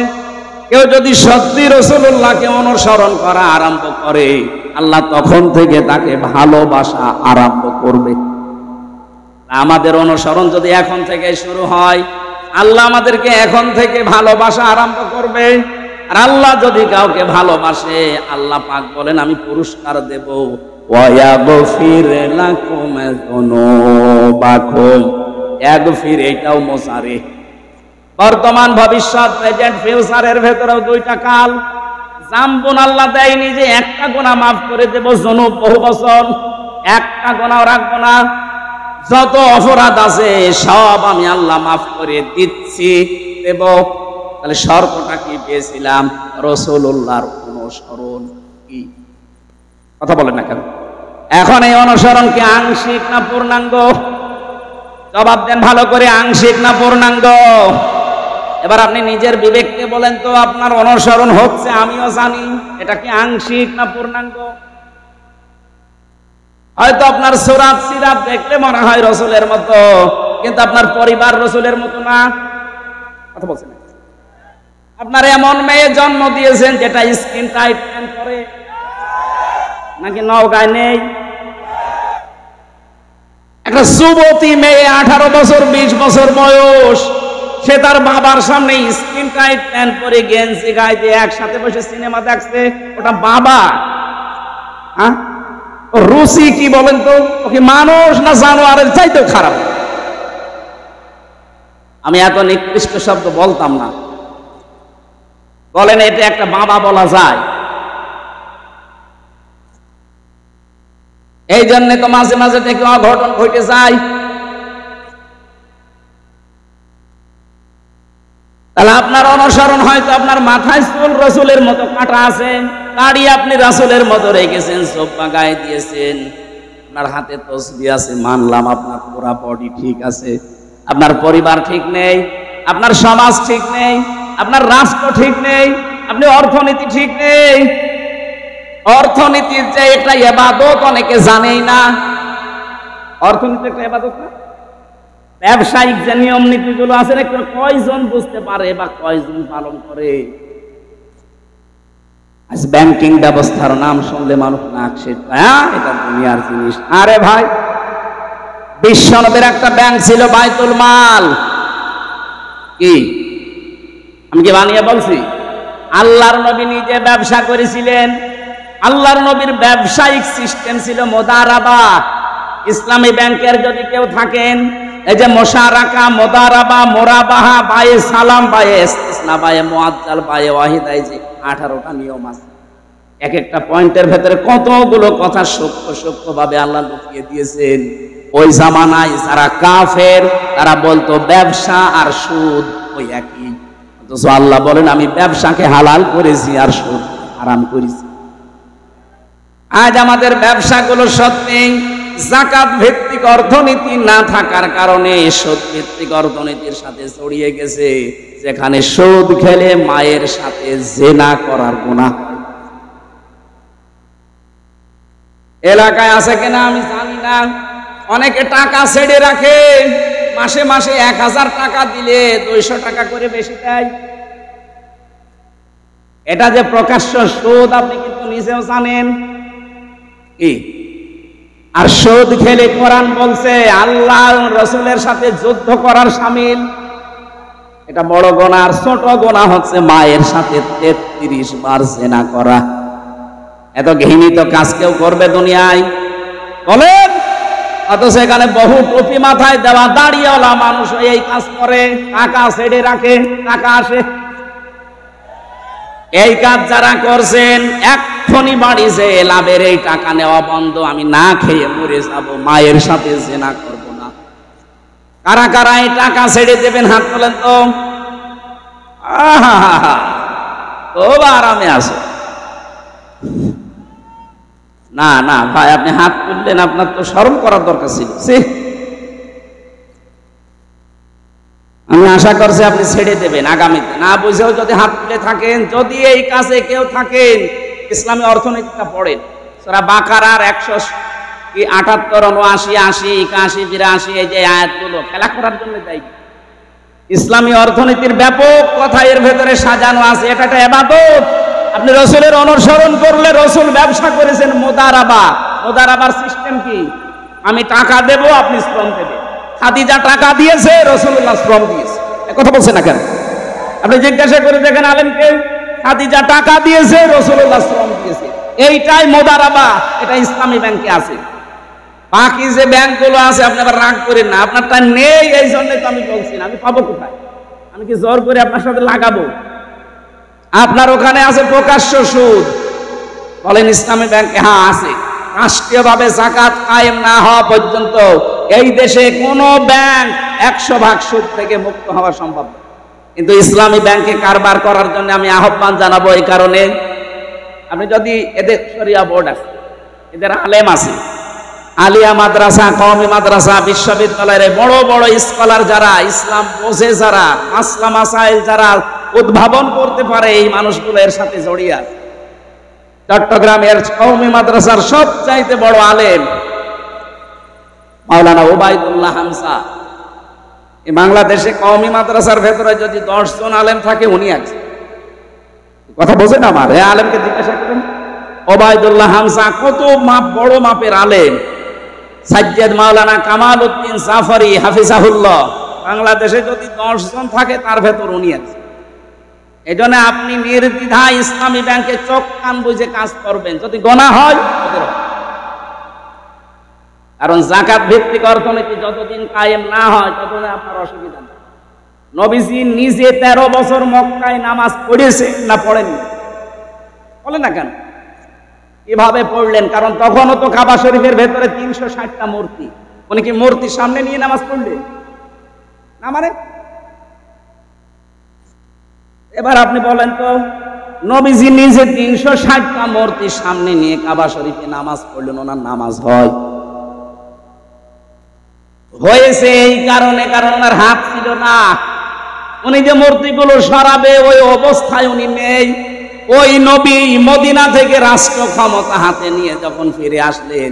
কেউ যদি সত্যি রাসূলুল্লাহকে অনুসরণ করা আরম্ভ করে, আল্লাহ তখন থেকে তাকে ভালোবাসা আরম্ভ করবে। আমাদের অনুসরণ যদি এখন থেকে শুরু হয়, আল্লাহ আমাদেরকে এখন থেকে ভালোবাসা আরম্ভ করবে। আর আল্লাহ যদি কাউকে ভালোবাসে, আল্লাহ পাক বলেন আমি পুরস্কার দেব। ওয়ায়াগফির লাকুম যুনুবাকুম। ইয়াগফির এটাও মোজারে, বর্তমান ভবিষ্যৎ প্রেজেন্ট ফিউচারের ভেতরেও 2টা কাল। জামবুন আল্লাহ দেয়নি যে একটা গুনাহ মাফ করে দেব, যুনুব বহু বছর, একটা গুনাহও রাখবো না। যত অপরাধ আছে সব আমি আল্লাহ মাফ করে দিচ্ছি, দেব। তাহলে শর্তটা কি পেয়েছিলাম? রাসূলুল্লাহর অনুসরণ। কি কথা বলেন না কেন? এখন এই অনুসরণ কি আংশিক না পূর্ণাঙ্গ? জবাব দেন ভালো করে, আংশিক না পূর্ণাঙ্গ? এবার আপনি নিজের বিবেককে বলেন তো, আপনার অনুসরণ হচ্ছে আমিও জানি, এটা কি আংশিক না পূর্ণাঙ্গ? হয়তো আপনার সুরাত সিরাত দেখলে মনে হয় রাসূলের মতো, কিন্তু আপনার পরিবার রাসূলের মতো না। কথা বলছেন? আপনার এমন মেয়ে জন্ম দিয়েছেন যেটা স্কিন টাইট প্যান্ট পরে, নাকি নওগাঁয় নেই? একটা যুবতী মেয়ে 18 বছর 20 বছর বয়স, সে তার বাবার সামনে স্কিন টাইট প্যান্ট পরে গেঞ্জি গায়ে দিয়ে একসাথে বসে সিনেমা দেখছে, ওটা বাবা? হ্যাঁ, রুচি কি বলেন তো? ওকে মানুষ না জানোয়ারের চাইতেও খারাপ। আমি এত নিকৃষ্ট শব্দ বলতাম না। বলেন এটা একটা বাবা বলা যায়? এই জন্য তো মাঝে মাঝে দেখি অঘটন ঘটে যায়। তাহলে আপনার অনুসরণ হয়তো আপনার মাথায় চুল রাসূলের মতো কাটা আছে, দাড়ি আপনি রাসূলের মতো রেখেছেন, জুব্বা গায়ে দিয়েছেন, আপনার হাতে তসবিহ আছে, মানলাম আপনার পুরা বডি ঠিক আছে। আপনার পরিবার ঠিক নেই, আপনার সমাজ ঠিক নেই, আপনার রাষ্ট্র ঠিক নেই, আপনি অর্থনীতি ঠিক নেই। অর্থনীতির যে একটা ইবাদত অনেকে জানেই না। অর্থনীতি একটা ইবাদত না? ব্যবসায়িক যে নিয়ম নীতিগুলো আছে, কয়জন বুঝতে পারে বা কয়জন পালন করে? আজ ব্যাংকিং ব্যবস্থার নাম শুনলে মানুষ নাক সেটা এটা দুনিয়ার জিনিস। আরে ভাই, বিশ্বনবীর একটা ব্যাংক ছিল বাইতুল মাল। কি আমি কি বানিয়ে বলছি? আল্লাহর নবী নিজে ব্যবসা করেছিলেন। আল্লাহর নবীর ব্যবসায়িক সিস্টেম ছিল মুদারাবা। ইসলামী ব্যাংকের যদি কেউ থাকেন, এই যে মুশারাকা, মুদারাবা, মুরাবাহা, বায়ে সালাম, বায়ে ইসতিসনা, বায়ে মুআজ্জাল, বায়ে ওয়াহিদা, এই যে 18টা নিয়ম আছে। এক একটা পয়েন্টের ভেতরে কতগুলো কথা সূক্ষ্ম ভাবে আল্লাহ লুকিয়ে দিয়েছেন। ওই জামানায় যারা কাফের তারা বলতো ব্যবসা আর সুদ ওই একই, অথচ আল্লাহ বলেন আমি ব্যবসাকে হালাল করেছি আর সুদ হারাম করেছি। আজ আমাদের ব্যবসাগুলো সত্যি যাকাত ভিত্তিক অর্থনীতি না থাকার কারণে সুদ ভিত্তিক অর্থনীতির সাথে জড়িয়ে গেছে, যেখানে সুদ খেলে মায়ের সাথে জিনা করার গুনাহ। এলাকায় আছে কিনা আমি জানি না, অনেকে টাকা ছেড়ে রাখে, মাসে মাসে 1000 টাকা দিলে 200 টাকা করে বেশি দেয়। এটা যে প্রকাশ্য সুদ আপনি কিন্তু নিজেও জানেন। কি আর সুদ খেলে কোরআন বলছে আল্লাহ রাসূলের সাথে যুদ্ধ করার শামিল। এটা বড় গুনাহ। আর ছোট গুনাহ হচ্ছে মায়ের সাথে 33 বার জিনা করা। এত ঘৃণিত কাজ কেউ করবে দুনিয়ায় বলেন? অথচ এখানে বহু টুপি মাথায় দেওয়া দাড়িওয়ালা মানুষ এই কাজ করে, টাকা ছেড়ে রাখে, টাকা আসে। এই কাজ যারা করছেন এক্ষুনি বাড়ি যে লাভের এই টাকা নেওয়া বন্ধ, আমি না খেয়ে মরে যাব, মায়ের সাথে জিনা করব না। কারা কারা এই টাকা ছেড়ে দেবেন হাত তোলেন তো। খুব আরামে আছে। না না ভাই, আপনি হাত তুললেন, আপনার তো শরম করার দরকার ছিল। আমি আশা করছি আপনি ছেড়ে দেবেন আগামীতে। না বুঝেও যদি হাত তুলে থাকেন, যদি এই কাজে কেউ থাকেন, ইসলামী অর্থনীতিটা পড়েন সূরা বাকারার 178, 79, 80, 81, 82 এই যে আয়াতগুলো খেলা করার জন্য দেয়। ইসলামী অর্থনীতির ব্যাপক কথা এর ভেতরে সাজানো আছে। এটা একটা ইবাদত। আপনি রাসূলের অনুসরণ করলে, রাসূল ব্যবসা করেছেন মুদারাবা। মুদারাবার সিস্টেম কি? আমি টাকা দেব, আপনি শ্রম দেবেন। খাদিজা টাকা দিয়েছে, রাসূলুল্লাহ শ্রম দিয়েছে। এই কথা বলছেন না কেন? আপনি জিজ্ঞাসা করে দেখেন আলেমকে, খাদিজা টাকা দিয়েছে, রাসূলুল্লাহ শ্রম দিয়েছে। এইটাই মুদারাবা। এটা ইসলামী ব্যাংকে আছে। বাকি যে ব্যাংকগুলো আছে আপনি আবার রাগ করেন না, আপনারটা নেই, এই জন্যই তো আমি বলছি না। আমি পাবো কোথায়? আমি কি জোর করে আপনার সাথে লাগাবো? আপনার ওখানে আছে প্রকাশ্য সুদ। বলেন ইসলামী ব্যাংকে? হ্যাঁ আছে। রাষ্ট্রীয়ভাবে যাকাত কায়েম না হওয়া পর্যন্ত এই দেশে কোনো ব্যাংক 100% সুদ থেকে মুক্ত হওয়া সম্ভব না। কিন্তু ইসলামী ব্যাংকে কারবার করার জন্য আমি আহ্বান জানাবো। এই কারণে আপনি যদি এদের শরিয়া বোর্ড আছে, এদের আলেম আছে, আলিয়া মাদ্রাসা, কওমি মাদ্রাসা, বিশ্ববিদ্যালয়ের বড় বড় স্কলার যারা, ইসলাম বোঝে যারা, মাসলা মাসাইল যারা উদ্ভাবন করতে পারে, এই মানুষগুলো এর সাথে জড়িয়ে আছে। চট্টগ্রামের কওমি মাদ্রাসার সবচাইতে বড় আলেম মাওলানা ওবায়দুল্লাহ হামজা। এই বাংলাদেশে কওমি মাদ্রাসার ভেতরে যদি 10 জন আলেম থাকে, উনি আছে। কথা বোঝেন আমার? এই আলেমকে জিজ্ঞাসা করেন। ওবায়দুল্লাহ হামজা কত বড় মাপের আলেম। সাজ্জাদ মাওলানা কামাল উদ্দিন জাফরি হাফিজাহুল্লাহ, বাংলাদেশে যদি 10 জন থাকে তার ভেতর উনি আছে। এই জন্য আপনি নির্দ্বিধায় ইসলামী ব্যাংকে চোখ কান বুঝে কাজ করবেন। যদি গোনা হয় ওদের হয়। কারণ যাকাত ভিত্তিক অর্থনীতি যতদিন কায়েম না হয় ততদিন আপনার অসুবিধা নেই। নবীজি নিজে 13 বছর মক্কায় নামাজ পড়েছে না পড়েননি? বলেন না কেন? কিভাবে পড়লেন? কারণ তখনও তো কাবা শরীফের ভেতরে 360টা মূর্তি। উনি কি মূর্তির সামনে নিয়ে নামাজ পড়লেন না? মানে এবার আপনি বলেন তো, নবীজি নিজে 360টা মূর্তির সামনে নিয়ে কাবা শরীফে নামাজ পড়লেন, ওনার নামাজ হয়েছে এই কারণে, কারণ ওনার হাত ছিল না। উনি যে মূর্তিগুলো সরাবে ওই অবস্থায় উনি নেই। ওই নবী মদিনা থেকে রাষ্ট্র ক্ষমতা হাতে নিয়ে যখন ফিরে আসলেন,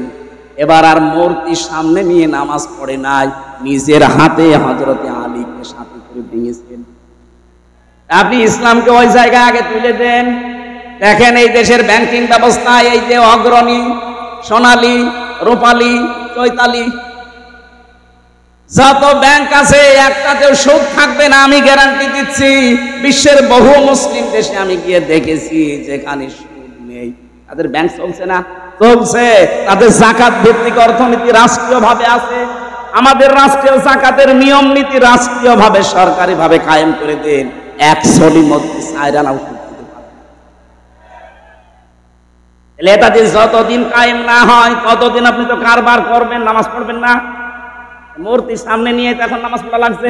এবার আর মূর্তির সামনে নিয়ে নামাজ পড়ে নাই, নিজের হাতে হযরতে আলীকে সাথে করে ভেঙেছেন। আপনি ইসলামকে ওই জায়গায় আগে তুলে দেন। দেখেন এই দেশের ব্যাংকিং ব্যবস্থায় এই যে অগ্রণী, সোনালী, রূপালী, চৈতালি, যত ব্যাংক আছে একটাতেও সুদ থাকবে না, আমি গ্যারান্টি দিচ্ছি। বিশ্বের বহু মুসলিম দেশে আমি গিয়ে দেখেছি যেখানে সুদ নেই, তাদের ব্যাংক চলছে না, চলছে। তাদের জাকাত ভিত্তিক অর্থনীতি রাষ্ট্রীয়ভাবে আছে। আমাদের রাষ্ট্রীয় জাকাতের নিয়ম নীতি রাষ্ট্রীয়ভাবে সরকারিভাবে কায়েম করে দেন, এক সলির মধ্যে সায়রানা উঠতে দিতে পারে। এটা যে যতদিন কায়েম না হয় ততদিন আপনি তো কারবার করবেন, নামাজ পড়বেন না। মূর্তি সামনে নিয়ে তো এখন নামাজ পড়া লাগছে।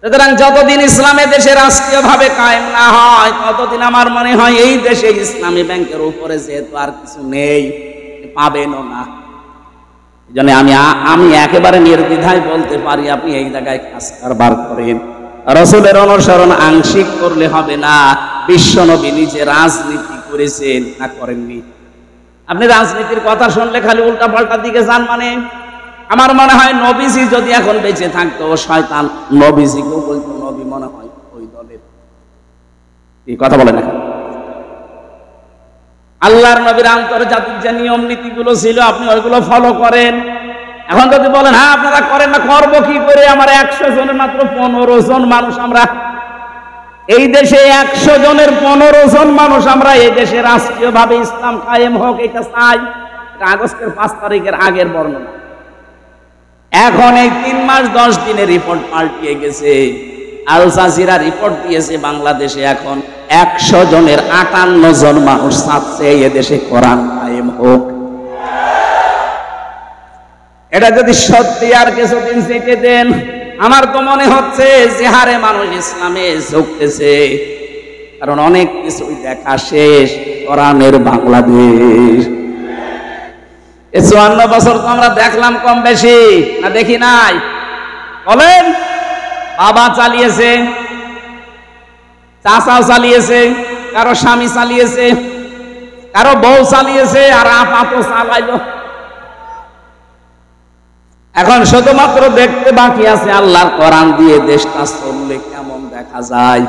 সুতরাং যতদিন ইসলামী দেশে রাষ্ট্রীয়ভাবে কায়েম না হয় ততদিন আমার মনে হয় এই দেশে ইসলামী ব্যাংকের উপরে যেহেতু আর কিছু নেই, পাবেনও না। এই জন্য আমি একেবারে নির্দ্বিধায় বলতে পারি, আপনি এই জায়গায় কাজ কারবার করেন। রাসূলের অনুসরণ আংশিক করলে হবে না। বিশ্বনবী নিজে রাজনীতি করেছেন না করেননি? আপনি রাজনীতির কথা শুনলে খালি উল্টা পাল্টা দিকে যান। মানে আমার মনে হয় নবীজি যদি এখন বেঁচে থাকতো, শয়তান নবীজিকেও বলতো নবী মনে হয় ওই দলের। এই কথা বলে না, আল্লাহর নবীর আন্তর্জাতিক যে নিয়ম নীতিগুলো ছিল আপনি ওইগুলো ফলো করেন। এখন যদি বলেন হ্যাঁ আপনারা করেন না, করবো কি করে? আমার 100 জনের মাত্র 15 জন মানুষ, আমরা এই দেশে 100 জনের 15 জন মানুষ, আমরা এই দেশে রাষ্ট্রীয়ভাবে ইসলাম কায়েম হোক এটা চাই। এটা আগস্টের 5 তারিখের আগের বর্ণনা। এখন এই 3 মাস 10 দিনের রিপোর্ট পাল্টিয়ে গেছে। আল জাজিরা রিপোর্ট দিয়েছে বাংলাদেশে এখন 100 জনের 58 জন মানুষ চাচ্ছে এই দেশে কোরআন কায়েম হোক। এটা যদি সত্যি আর কিছুদিন চেটে দেন, আমার তো মনে হচ্ছে যে হারে মানুষ ইসলামে ঝুঁকতেছে, কারণ অনেক কিছুই দেখা শেষ। কোরআনের বাংলাদেশ 54 বছর তো আমরা দেখলাম কম বেশি, না দেখি নাই? বলেন, বাবা চালিয়েছে, চাচাও চালিয়েছে, কারো স্বামী চালিয়েছে, কারো বউ চালিয়েছে, আর আপা তো চালাইলো। এখন শুধুমাত্র দেখতে বাকি আছে আল্লাহর কোরআন দিয়ে দেশটা চললে কেমন দেখা যায়।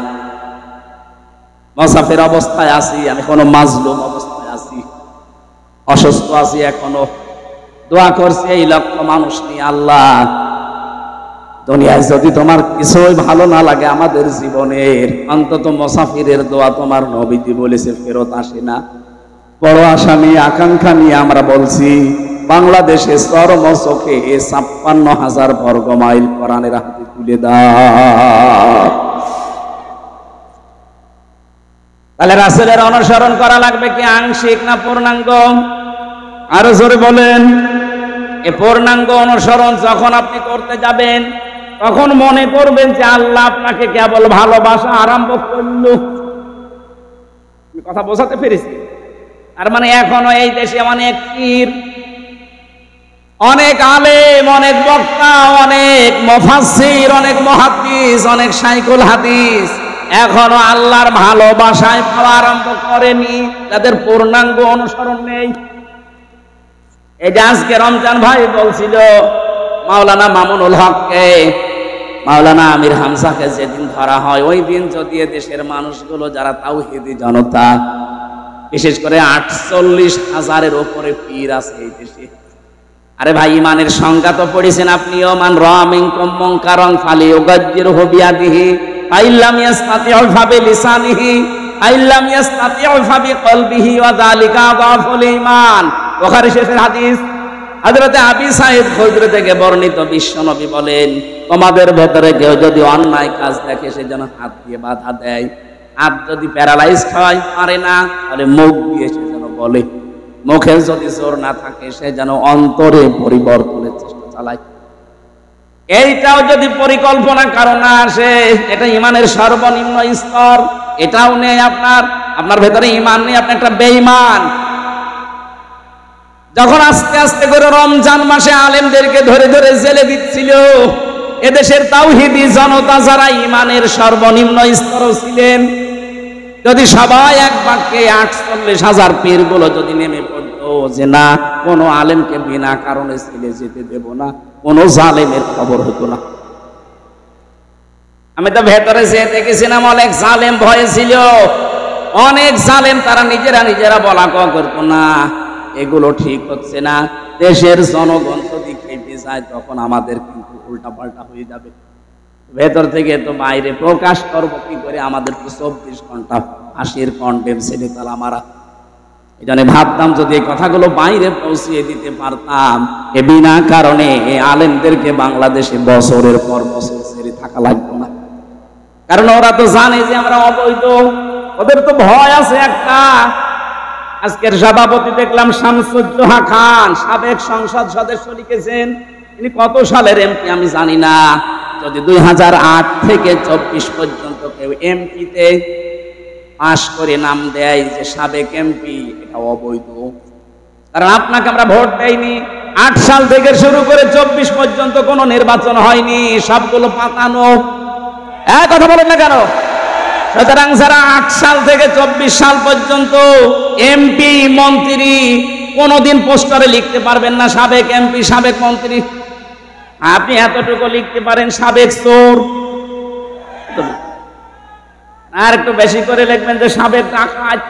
মুসাফির অবস্থায় আছি আমি, কোনো মাজলুম অবস্থায় আছি, অসুস্থ আছি, এখনো দোয়া করছি এই লক্ষ মানুষ নিয়ে, আল্লাহ দুনিয়ায় যদি তোমার কিছুই ভালো না লাগে আমাদের জীবনের, অন্তত মুসাফিরের দোয়া তোমার নবীজি বলেছে ফেরত আসে না। বড় আশা নিয়ে আকাঙ্ক্ষা নিয়ে আমরা বলছি, বাংলাদেশে চরম চোখে 56,000 বর্গ মাইল কোরআনের হাতে তুলে দাও। তাহলে রাসূলের অনুসরণ করা লাগবে কি আংশিক না পূর্ণাঙ্গ? আরো জোরে বলেন। এই পূর্ণাঙ্গ অনুসরণ যখন আপনি করতে যাবেন তখন মনে করবেন যে আল্লাহ আপনাকে কেবল ভালোবাসা আরম্ভ করল। কথা বোঝাতে পেরেছি? আর মানে এখনো এই দেশে অনেক পীর, অনেক আলেম, অনেক বক্তা, অনেক মুফাসসির, অনেক মুহাদ্দিস, অনেক শাইখুল হাদিস এখনো আল্লাহর ভালোবাসায় পাওয়া আরম্ভ করেনি, যাদের পূর্ণাঙ্গ অনুসরণ নেই। এই যে আজকে রমজান ভাই বলছিল মাওলানা মামুনুল হককে, মাওলানা আমির হামজাকে যেদিন ধরা হয় ওই দিন যদি দেশের মানুষগুলো যারা তাওহীদি জনতা, বিশেষ করে 48,000-এর উপরে পীর আছে এই দেশে। আরে ভাই, ইমানের সংজ্ঞা তো পড়েছেন আপনিও, মান রাআ মিনকুম মুনকারান ফালিয়ুগাজ্জিরহু বিয়াদিহি ফাইল্লাম ইয়াসতাতি'উ ফাবিলিসানিহি ফাইল্লাম ইয়াসতাতি'উ ফাবিকলবিহি ওয়া যালিকা আযাফুল ঈমান। বুখারী শরীফের হাদিস। হযরত আবী সাঈদ খুদরি থেকে বর্ণিত, বিশ্বনবী বলেন, তোমাদের ভেতরে কেউ যদি অন্যায় কাজ দেখে সে যেন হাত দিয়ে বাধা দেয়। হাত যদি প্যারালাইজ হয়, পারে না, তাহলে মুখ দিয়ে সে যেন বলে। মুখে যদি জোর না থাকে সে যেন অন্তরে পরিবর্তনের চেষ্টা চালায়। এইটাও যদি পরিকল্পনা কারণ না আসে, এটা ইমানের সর্বনিম্ন স্তর। এটাও নেই আপনার ভেতরে ইমান নেই, আপনি একটা বেঈমান। যখন আস্তে আস্তে করে রমজান মাসে আলেমদেরকে ধরে ধরে জেলে দিচ্ছিল, এদেশের তাওহীদি জনতা যারা ইমানের সর্বনিম্ন স্তরে ছিলেন, যদি সবাই এক বাক্যে 48,000 পীরগুলো যদি নেমে পড়তো যে না, কোনো আলেমকে বিনা কারণে ছেলে যেতে দেব না, কোনো জালেমের খবর হতো না। আমি তো ভেতরে যেয়ে দেখেছিলাম অনেক জালেম ভয়ে ছিল, অনেক জালেম, তারা নিজেরা বলা কওয়া করতো না এগুলো ঠিক হচ্ছে না, দেশের জনগণ যদি খেপে যায় তখন আমাদের কিন্তু উল্টা পাল্টা হয়ে যাবে, ভেতর থেকে তো বাইরে প্রকাশ করবো কি করে, আমাদের তো 24 ঘন্টা ফাঁসির কন্ডেম ছেলে তালা মারা। এই জন্য ভাবতাম যদি এই কথাগুলো বাইরে পৌঁছিয়ে দিতে পারতাম, এ বিনা কারণে এই আলেমদেরকে বাংলাদেশে বছরের পর বছর ছেড়ে থাকা লাগতো না। কারণ ওরা তো জানে যে আমরা অবৈধ, ওদের তো ভয় আছে একটা। আজকের সভাপতি দেখলাম শামসুজ্জোহা খান, সাবেক সংসদ সদস্য, লিখেছেন তিনি কত সালের এমপি আমি জানি না, যদি 2008 থেকে 24 পর্যন্ত কেউ এমপিতে পাশ করে নাম দেয় যে সাবেক এমপি, এটা অবৈধ। কারণ আপনাকে আমরা ভোট দেয়নি, 8 সাল থেকে শুরু করে 24 পর্যন্ত কোনো নির্বাচন হয়নি, সবগুলো পাতানো। কথা বলেন না কেন? সুতরাং যারা 8 সাল থেকে 24 সাল পর্যন্ত এমপি মন্ত্রী, কোনোদিন পোস্টারে লিখতে পারবেন না সাবেক এমপি সাবেক মন্ত্রী। আপনি এতটুকু লিখতে পারেন সাবেক চোর, আর একটু বেশি করে লিখবেন যে সাবেক ডাকাত,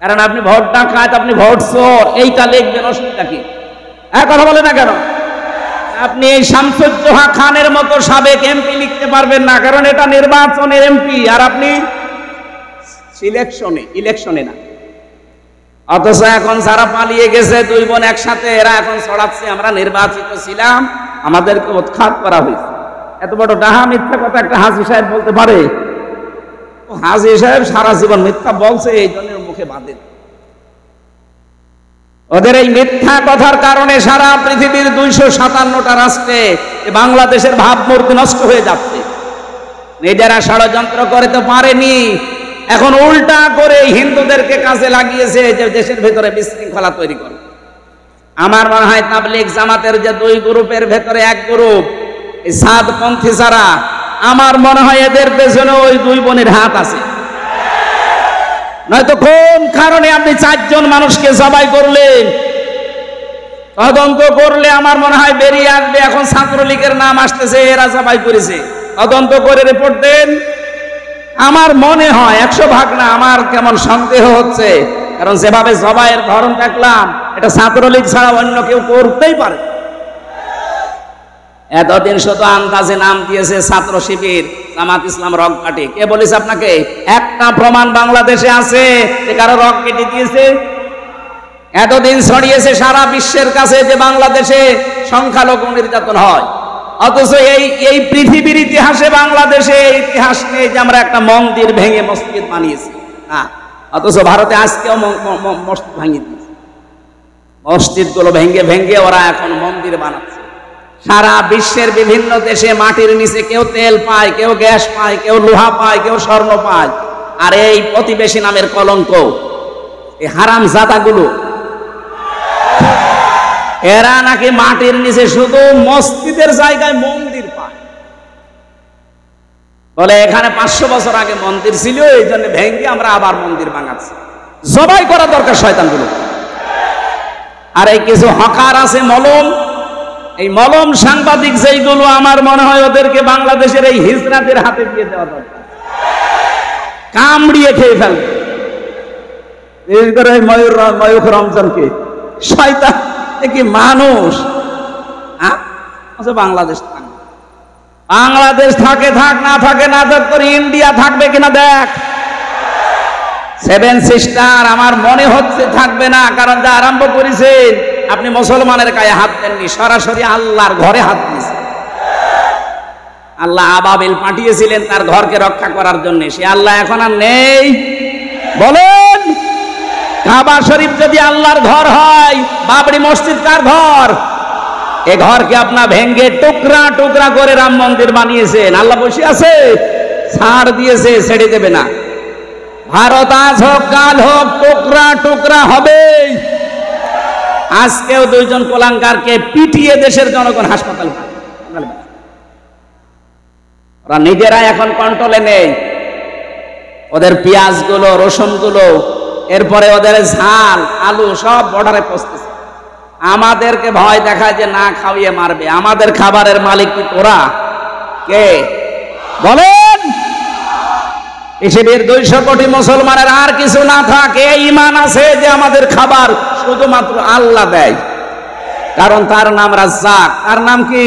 কারণ আপনি ভোট ডাকাত, আপনি ভোট চোর, এইটা লিখবেন, অসুবিধা কি? কথা বলে না কেন? আপনি এই শামসুজ্জোহা খানের মতো সাবেক এমপি লিখতে পারবেন না, কারণ এটা নির্বাচনের এমপি, আর আপনি ইলেকশনে না। অথচ এখন যারা পালিয়ে গেছে, 2 বোন একসাথে, এরা এখন ছড়াচ্ছে আমরা নির্বাচিত ছিলাম, আমাদেরকে উৎখাত করা হয়েছে। এত বড় ডাহা মিথ্যা কথা একটা হাজী সাহেব বলতে পারে? হাজী সাহেব সারা জীবন মিথ্যা বলছে, এই জন্য মুখে বাঁধে। ওদের এই মিথ্যা কথার কারণে সারা পৃথিবীর 257টা রাষ্ট্রে বাংলাদেশের ভাবমূর্তি নষ্ট হয়ে যাচ্ছে। নিজেরা ষড়যন্ত্র করে তো পারেনি, এখন উল্টা করে হিন্দুদেরকে কাজে লাগিয়েছে যে দেশের ভেতরে বিশৃঙ্খলা তৈরি করে। আমার মনে হয় তাবলীগ জামাতের যে 2 গ্রুপের ভেতরে এক গ্রুপ এই সাদপন্থী যারা, আমার মনে হয় এদের পেছনে ওই 2 বোনের হাত আছে। নয়তো কোন কারণে আপনি 4 জন মানুষকে জবাই করলেন? তদন্ত করলে আমার মনে হয় বেরিয়ে আসবে, এখন ছাত্রলীগের নাম আসতেছে, এরা জবাই করেছে। তদন্ত করে রিপোর্ট দেন। আমার মনে হয় 100 ভাগ না, আমার কেমন সন্দেহ হচ্ছে, কারণ যেভাবে জবাইয়ের ধরন দেখলাম, এটা ছাত্রলীগ ছাড়া অন্য কেউ করতেই পারে। এতদিন শুধু আন্দাজে নাম দিয়েছে ছাত্র শিবির, জামাত ইসলাম, রক কাটি। কে বলেছে আপনাকে? একটা প্রমাণ বাংলাদেশে আছে যে কারো রক কেটে দিয়েছে? এতদিন ছড়িয়েছে সারা বিশ্বের কাছে যে বাংলাদেশে সংখ্যালঘু নির্যাতন হয়, অথচ এই পৃথিবীর ইতিহাসে বাংলাদেশে ইতিহাস নেই যে আমরা একটা মন্দির ভেঙে মসজিদ বানিয়েছি। অথচ ভারতে আজকেও মসজিদ ভাঙিয়ে দিয়েছে। মসজিদগুলো ভেঙে ওরা এখন মন্দির বানাচ্ছে। সারা বিশ্বের বিভিন্ন দেশে মাটির নিচে কেউ তেল পায়, কেউ গ্যাস পায়, কেউ লোহা পায়, কেউ স্বর্ণ পায়। আর এই প্রতিবেশী নামের কলঙ্ক, এই হারাম জাদাগুলো, এরা নাকি মাটির নিচে শুধু মসজিদের জায়গায় মন্দির পায়। বলে এখানে 500 বছর আগে মন্দির ছিল, এই জন্য ভেঙে আমরা আবার মন্দির বানাচ্ছি। জবাই করা দরকার শয়তানগুলো। আর এই কিছু হকার আছে মলম, এই মলম সাংবাদিক যেইগুলো, আমার মনে হয় ওদেরকে বাংলাদেশের এই হিজড়াদের হাতে দিয়ে দেওয়া দরকার, কামড়িয়ে খেয়ে ফেলবে। বিশেষ করে ময়ূখ রমজানকে, শয়তান কি মানুষ। বাংলাদেশ থাকবে, বাংলাদেশ থাকে থাক, না থাকে না থাক, তোর ইন্ডিয়া থাকবে কিনা দেখ। 7 সিস্টার আমার মনে হচ্ছে থাকবে না, কারণ যা আরম্ভ করেছেন আপনি মুসলমানের গায়ে হাত দেননি, সরাসরি আল্লাহর ঘরে হাত দিয়েছেন। আল্লাহ আবাবিল পাঠিয়েছিলেন তার ঘরকে রক্ষা করার জন্য, সে আল্লাহ এখন আর নেই। বলেন, কাবা শরীফ যদি আল্লাহর ঘর হয়, বাবরি মসজিদ কার ঘর? এ ঘরকে আপনার ভেঙ্গে টুকরা টুকরা করে রাম মন্দির বানিয়েছেন। আল্লাহ বসে আছে, ছাড় দিয়েছে, ছেড়ে দেবে না। ভারত আজ হোক কাল হোক টুকরা টুকরা হবে। আজকেও 2 জন কোলাঙ্গারকে পিটিয়ে দেশের জনগণ হাসপাতাল, ওরা নিজেরা এখন কন্ট্রোলে নেই। ওদের পেঁয়াজ গুলো, রসুন গুলো, এরপরে ওদের ঝাল, আলু সব বর্ডারে পৌঁছতেছে। আমাদেরকে ভয় দেখায় যে না খাওয়িয়ে মারবে। আমাদের খাবারের মালিক কি তোরা? কে বলেন? পৃথিবীর 200 কোটি মুসলমানের আর কিছু না থাকে, ঈমান আছে যে আমাদের খাবার শুধুমাত্র আল্লাহ দেয়, কারণ তার নাম রাজ্জাক। তার নাম কি?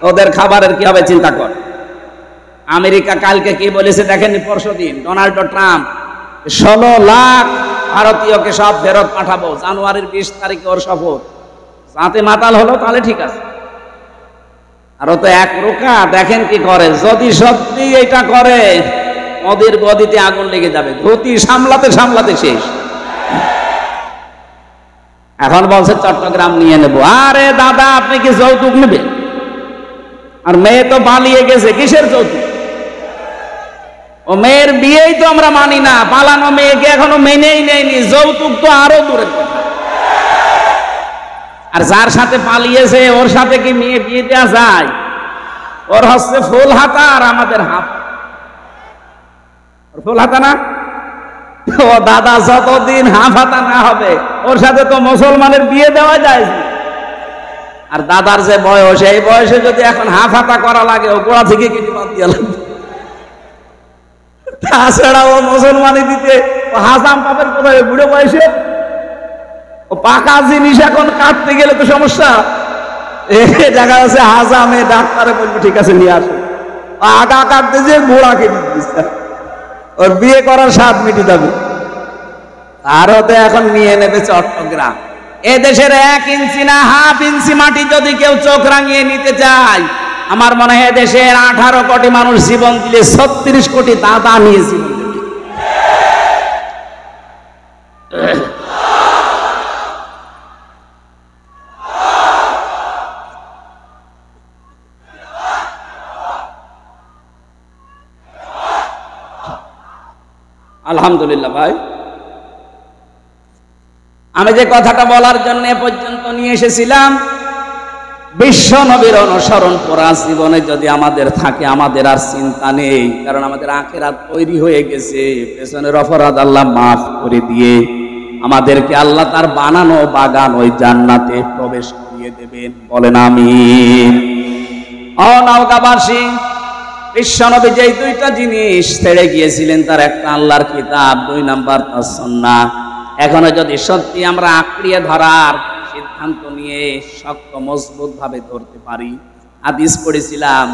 ওদের খাবারের কি হবে চিন্তা কর। আমেরিকা কালকে কি বলেছে দেখেননি? পরশুদিন ডোনাল্ড ট্রাম্প 16 লাখ ভারতীয়কে সব ফেরত পাঠাবো, জানুয়ারির 20 তারিখে ওর শপথ। যাতে মাতাল হলো তাহলে ঠিক আছে, আর ও তো এক রোকা। দেখেন কি করে, যদি সত্যি এটা করে মোদির গদিতে আগুন লেগে যাবে, ধুতি সামলাতে সামলাতে শেষ। এখন বলছে চট্টগ্রাম নিয়ে নেব। আরে দাদা, আপনি কি যৌতুক নেবেন? আর মেয়ে তো পালিয়ে গেছে, কিসের যৌতুক? ও মেয়ের বিয়েই তো আমরা মানি না, পালানো মেয়েকে এখনো মেনেই নেয়নি, যৌতুক তো আরো দূরের কথা। আর যার সাথে পালিয়েছে ওর সাথে কি মেয়ে বিয়ে দেওয়া যায়? ওর হচ্ছে ফুল হাতা আর আমাদের হাফ। ওর ফুল হাতা না? ও দাদা, যতদিন হাফ হাতা না হবে ওর সাথে তো মুসলমানের বিয়ে দেওয়া যায়। আর দাদার যে বয়স, এই বয়সে যদি এখন হাফ হাতা করা লাগে, ও গোড়া থেকে কিছু বাদ দিয়ে লাগবে। তাছাড়া ও মুসলমানি দিতে ও হাসাম পাবেন কোথায়? বুড়ো বয়সে ও পাকা জিনিস এখন কাটতে গেলে তো সমস্যা। দেখা যাচ্ছে হাজামে ডাক্তারে বলবে ঠিক আছে নিয়ে আসো, আগা কাটতে যে গোড়া কেটে দিচ্ছে, ওর বিয়ে করার স্বাদ মিটে যাবে। আরো তো এখন নিয়ে নেবে চট্টগ্রাম। এদেশের 1 ইঞ্চি না হাফ ইঞ্চি মাটি যদি কেউ চোখ রাঙিয়ে নিতে চায়, আমার মনে হয় দেশের 18 কোটি মানুষ জীবন দিলে 36 কোটি দাদা নিয়ে জীবন দেবে। আলহামদুলিল্লাহ ভাই, আমি যে কথাটা বলার জন্য এ পর্যন্ত নিয়ে এসেছিলাম, বিশ্ব নবীর অনুসরণ করা জীবনে যদি আমাদের থাকে, আমাদের আর চিন্তা নেই, কারণ আমাদের আখিরাত তৈরি হয়ে গেছে। পেছনের অপরাধ আল্লাহ মাফ করে দিয়ে আমাদেরকে আল্লাহ তার বানানো বাগান ওই জান্নাতে প্রবেশ করিয়ে দেবেন। বলেন আমিন। ও নওগাঁবাসী, বিশ্ব নবী যেই 2টা জিনিস ছেড়ে গিয়েছিলেন, তার একটা আল্লাহর কিতাব, 2 নাম্বার তার সুন্নাহ। এখনো যদি সত্যি আমরা আঁকড়িয়ে ধরার সিদ্ধান্ত নিয়ে শক্ত মজবুত ভাবে ধরতে পারি। হাদিস পড়েছিলাম,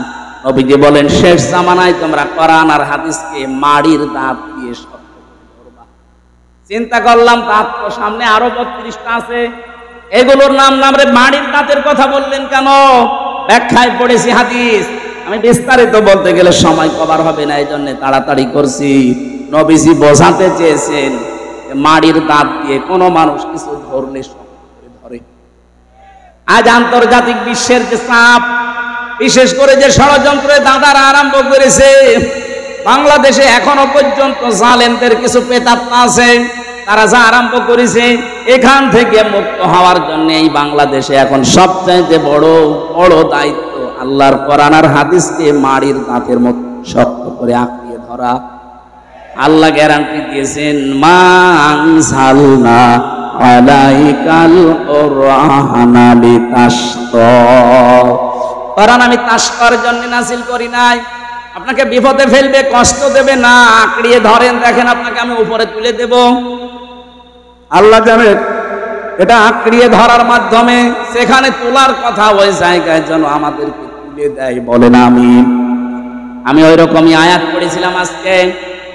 নবীজি বলেন শেষ জামানায় তোমরা কোরআন আর হাদিসকে মাড়ির দাঁত দিয়ে শক্ত করে ধরবা। চিন্তা করলাম দাঁত তো সামনে আরো 32টা আছে, এগুলোর নাম রে মাড়ির দাঁতের কথা বললেন কেন? ব্যাখ্যায় পড়েছি হাদিস। আমি বিস্তারিত বলতে গেলে সময় কভার হবে না, এই জন্য তাড়াতাড়ি করছি। নবীজি বোঝাতে চেয়েছেন মাড়ির দাঁত দিয়ে কোনো মানুষ কিছু ধরলে শক্ত করে ধরে। আজ আন্তর্জাতিক বিশ্বের যে চাপ, বিশেষ করে যে ষড়যন্ত্রে দাদারা আরম্ভ করেছে, বাংলাদেশে এখনো পর্যন্ত জালেমদের কিছু প্রেতাত্মা আছে, তারা যা আরম্ভ করেছে, এখান থেকে মুক্ত হওয়ার জন্য এই বাংলাদেশে এখন সবচাইতে বড় দায়িত্ব আল্লাহর কোরআন আর হাদিসকে মাড়ির দাঁতের মতো শক্ত করে আঁকড়িয়ে ধরা। আল্লাহ গ্যারান্টি দিয়েছেন, মা আনজালনা আলাইকাল কুরআনা লিতাশকা। কোরআন আমি তাশকার জন্য নাযিল করি নাই, আপনাকে বিপদে ফেলবে, কষ্ট দেবে না। আঁকড়িয়ে ধরেন, দেখেন আপনাকে আমি উপরে তুলে দেব। আল্লাহ জানেন এটা আঁকড়িয়ে ধরার মাধ্যমে সেখানে তোলার কথা ওই জায়গায় যেন আমাদেরকে তুলে দেয়। বলেন আমিন। আমি ওই রকমই আয়াত পড়েছিলাম আজকে,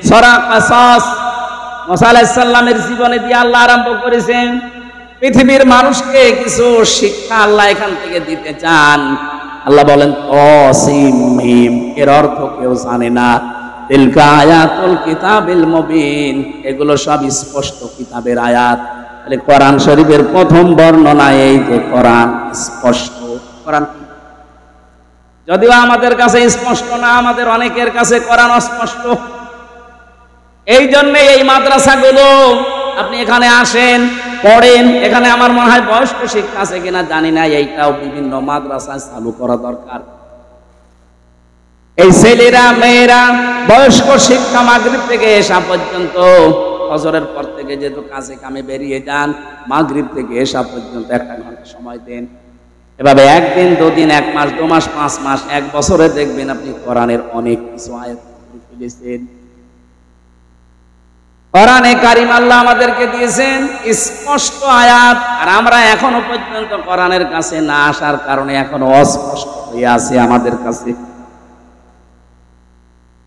সূরা কাসাস। মুসা আলাইহিস সালামের জীবনে দিয়ে আল্লাহ আরম্ভ করেছেন, পৃথিবীর মানুষকে কিছু শিক্ষা আল্লাহ এখান থেকে দিতে চান। আল্লাহ বলেন তাসিম মিম, এর অর্থ কেউ জানে না। তিলকা আয়াতুল কিতাবিল মুবিন, এগুলো সব স্পষ্ট কিতাবের আয়াত। তাহলে কোরআন শরীফের প্রথম বর্ণনা এই যে কোরআন স্পষ্ট। কোরআন যদিও আমাদের কাছে স্পষ্ট না, আমাদের অনেকের কাছে কোরআন অস্পষ্ট। এই জন্য এই মাদ্রাসাগুলো আপনি এখানে আসেন, পড়েন। এখানে আমার মনে হয় বয়স্ক শিক্ষা আছে কিনা জানি না, এইটাও বিভিন্ন মাদ্রাসায় চালু করা দরকার। এই ছেলেরা মেয়েরা বয়স্ক শিক্ষা মাগরিব থেকে এশা পর্যন্ত, ফজরের পর থেকে যেহেতু কাজে কামে বেরিয়ে যান, মাগরিব থেকে এশা পর্যন্ত 1 ঘন্টা সময় দেন। এভাবে 1 দিন 2 দিন 1 মাস 2 মাস 5 মাস 1 বছরে দেখবেন আপনি কোরআনের অনেক কিছু আয়াত ফেলেছেন। কোরআনে কারীম আল্লাহ আমাদেরকে দিয়েছেন স্পষ্ট আয়াত, আর আমরা এখনো পর্যন্ত কোরআনের কাছে না আসার কারণে এখনো অস্পষ্ট হয়ে আছে আমাদের কাছে।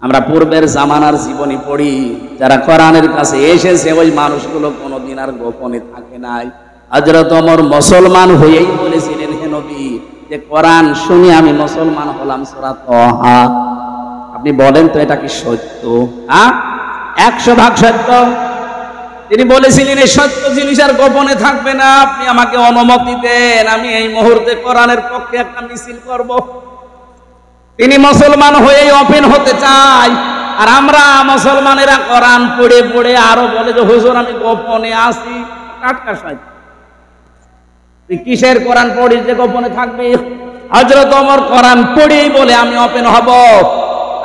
আমরা পূর্বের জামানার জীবনী পড়ি, যারা কোরআনের কাছে এসেছে ওই মানুষগুলো কোনোদিন আর গোপনে থাকে নাই। হযরত ওমর মুসলমান হয়েই বলেছিলেন, হে নবী, যে কোরআন শুনে আমি মুসলমান হলাম, সূরা তাহা। আপনি বলেন তো এটা কি সত্য? 100% সত্য। তিনি বলেছিলেন এই সত্য জিনিস আর গোপনে থাকবে না, আপনি আমাকে অনুমতি দেন, আমি এই মুহূর্তে কোরআনের পক্ষে একটা মিছিল করব। তিনি মুসলমান হয়েই ওপেন হতে চায়, আর আমরা মুসলমানেরা কোরআন পড়ে পড়ে আরো বলে যে হুজুর আমি গোপনে আছি। টাটকা শয়তান, তুই কিসের কোরআন পড়িস যে গোপনে থাকবি? হযরত ওমর কোরআন পড়েই বলে আমি ওপেন হব,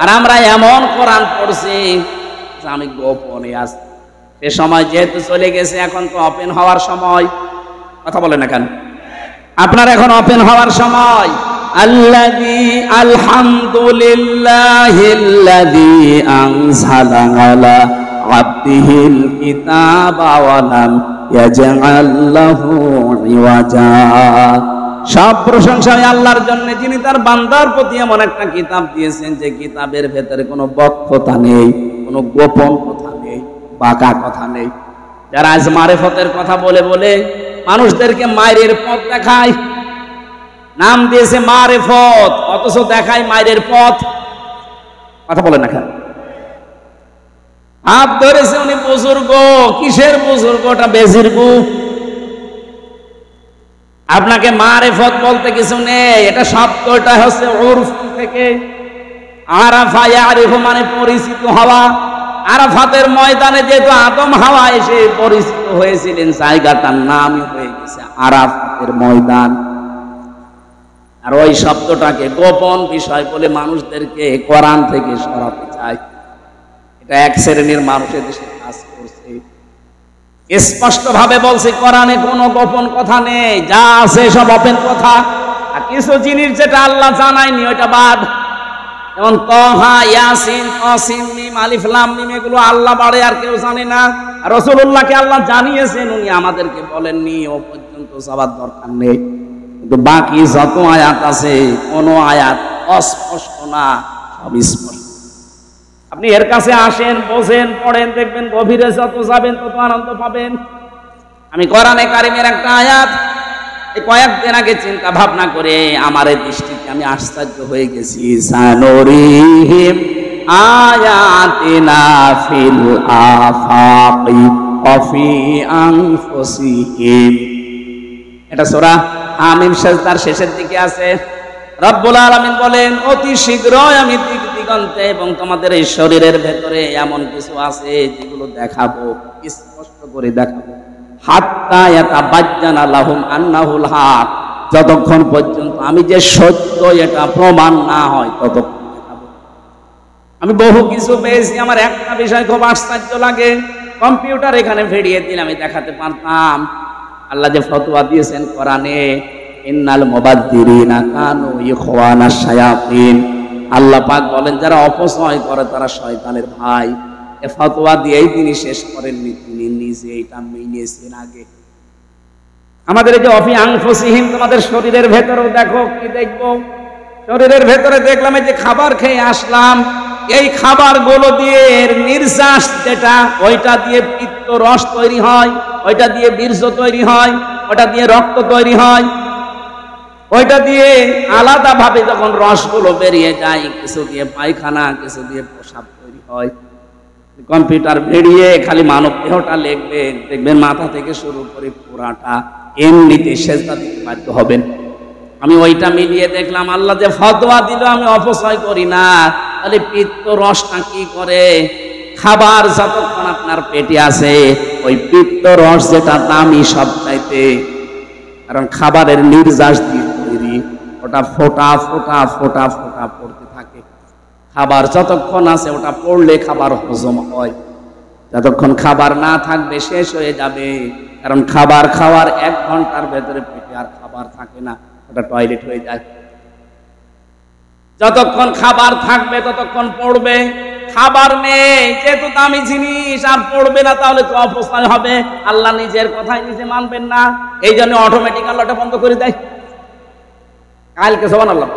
আর আমরা এমন কোরআন পড়ছি যে আমি গোপনে আছি। সে সময় যেহেতু চলে গেছে, এখন তো ওপেন হওয়ার সময়। কথা বলেন না কেন? আপনার এখন ওপেন হওয়ার সময়। আল্লাযী আলহামদুলিল্লাহিল্লাযী আনজালা আলা আবদিহিল কিতাবা ওয়া লাম ইয়াজআল লাহু ইওয়াজা। সব প্রশংসা আল্লাহর জন্য, যিনি তার বান্দার প্রতি এমন একটা কিতাব দিয়েছেন যে কিতাবের ভেতরে কোনো বক্রতা নেই, কোনো গোপন কথা নেই, বাঁকা কথা নেই। যারা আজ মারেফতের কথা বলে বলে মানুষদেরকে মায়ের পথ দেখায়, নাম দিয়েছে মারেফত, অথচ দেখায় মায়ের পথ। কথা বলে না কেন? হাত ধরেছে উনি বুজুর্গ, কিসের বুজুর্গ? ওটা বেজির্গ। আপনাকে মারেফত বলতে কিছু নেই, এটা শব্দটা হচ্ছে উরফ থেকে। আরাফা ইয়ারিফু মানে পরিচিত হওয়া। আরাফাতের ময়দানে যেহেতু আদম হাওয়া এসে পরিচিত হয়েছিলেন, জায়গাটার নামই হয়ে গেছে আরাফাতের ময়দান। আর ওই শব্দটাকে গোপন বিষয় বলে মানুষদেরকে কোরআন থেকে সরাতে চায়। এটা এক শ্রেণীর মানুষের দেশে কাজ করছে। স্পষ্ট ভাবে বলছে কোরআনে কোনো গোপন কথা নেই, যা আছে সব ওপেন কথা। আর কিছু জিনিস যেটা আল্লাহ জানায়নি ওইটা বাদ, যেমন তহা, ইয়াসিন, তাসিন, মিম, আলিফ, লাম, মিম, এগুলো আল্লাহ বাড়ে আর কেউ জানে না। আর রাসূলুল্লাহকে আল্লাহ জানিয়েছেন, উনি আমাদেরকে বলেননি, ও পর্যন্ত যাবার দরকার নেই। কিন্তু বাকি যত আয়াত আছে, কোনো আয়াত অস্পষ্ট না, সব স্পষ্ট। আপনি এর কাছে আসেন, বোঝেন, পড়েন, দেখবেন গভীরে যত যাবেন তত আনন্দ পাবেন। আমি কোরআনে কারিমের একটা আয়াত এই কয়েকদিন আগে চিন্তা ভাবনা করে আমার এই দৃষ্টিতে আমি আশ্চর্য হয়ে গেছি। সানুরিহিম আয়াতিনা ফিল আফাকি ওয়া ফি আনফুসিহিম। এটা সূরা আমিন সাজদার শেষের দিকে আছে। রব্বুল আলামিন বলেন, অতি শীঘ্রই আমি দিক দিগন্তে এবং তোমাদের এই শরীরের ভেতরে এমন কিছু আছে যেগুলো দেখাবো, স্পষ্ট করে দেখাবো। হাত্তা ইয়াতাবাজ্জানা লাহুম আন্নাহুল হক, যতক্ষণ পর্যন্ত আমি যে সত্য এটা প্রমাণ না হয় ততক্ষণ দেখাবো। আমি বহু কিছু পেয়েছি, আমার একটা বিষয় খুব আশ্চর্য লাগে। কম্পিউটার এখানে ভিড়িয়ে দিলে আমি দেখাতে পারতাম। আল্লাহ যে ফতোয়া দিয়েছেন কোরআনে, ইন্নাল মুবাদ্দিরিনা কানু ইখওয়ানাশ শায়াতিন। আল্লাহ পাক বলেন যারা অপচয় করে তারা শয়তানের ভাই। এ ফতোয়া দিয়েই তিনি শেষ করেননি, তিনি নিজে এটা মেনেছেন আগে। আমাদের এই যে অফি আনফুসিহিম, তোমাদের শরীরের ভেতরেও দেখো, কি দেখবো? শরীরের ভেতরে দেখলাম এই যে খাবার খেয়ে আসলাম, এই খাবারগুলো দিয়ে নির্যাস যেটা, ওইটা দিয়ে পিত্ত রস তৈরি হয়, ওইটা দিয়ে বীর্য তৈরি হয়, ওটা দিয়ে রক্ত তৈরি হয়, ওইটা দিয়ে আলাদা ভাবে যখন রসগুলো বেরিয়ে যায়, কিছু দিয়ে পায়খানা, কিছু দিয়ে প্রসাব তৈরি হয়। কম্পিউটার বেরিয়ে খালি মানব দেহটা লিখবেন, দেখবেন মাথা থেকে শুরু করে পুরাটা এমনিতে সেজদা দিতে বাধ্য হবেন। আমি ওইটা মিলিয়ে দেখলাম আল্লাহ যে ফতোয়া দিল আমি অপচয় করি না। তাহলে পিত্ত রসটা কি করে? খাবার যতক্ষণ আপনার পেটে আছে, ওই পিত্ত রস যেটা দামি সবচাইতে, কারণ খাবারের নির্যাস দিয়ে তৈরি, ওটা ফোঁটা ফোঁটা ফোঁটা ফোঁটা পড়তে থাকে। খাবার যতক্ষণ আছে ওটা পড়লে খাবার হজম হয়, যতক্ষণ খাবার না থাকবে শেষ হয়ে যাবে। কারণ খাবার খাওয়ার 1 ঘন্টার ভেতরে পেটে আর খাবার থাকে না, ওটা টয়লেট হয়ে যায়। যতক্ষণ খাবার থাকবে ততক্ষণ পড়বে, খাবার নেই, যেহেতু দামি জিনিস আর পড়বে না তাহলে তো অবস্থা হবে। আল্লাহ নিজের কথাই নিজে মানবেন না, এই জন্য অটোমেটিক আল্লাহটা বন্ধ করে দেয়। কালকে সুবহানাল্লাহ।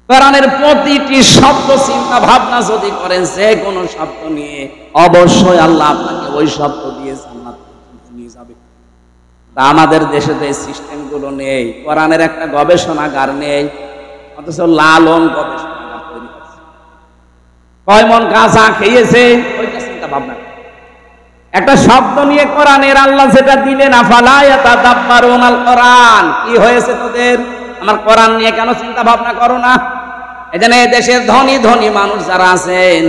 কোরআনের প্রতিটি শব্দ চিন্তা ভাবনা যদি করেন যে কোনো শব্দ নিয়ে, অবশ্যই আল্লাহ আপনাকে ওই শব্দ দিয়ে জান্নাত নিয়ে যাবে। তা আমাদের দেশে তো এই সিস্টেম গুলো নেই, কোরআনের একটা গবেষণাগার নেই, অথচ লালন গবেষণাগার তৈরি করছে। কয় মন গাঁজা খেয়েছে ওইটা চিন্তা ভাবনা। একটা শব্দ নিয়ে কোরআনের আল্লাহ যেটা দিলেন, আফালা ইয়াতাদাব্বারুনাল কোরআন, কি হয়েছে তোদের? আমার কোরআন নিয়ে কেন চিন্তা ভাবনা করো না? এজন্য দেশের ধনী ধনী মানুষ যারা আছেন,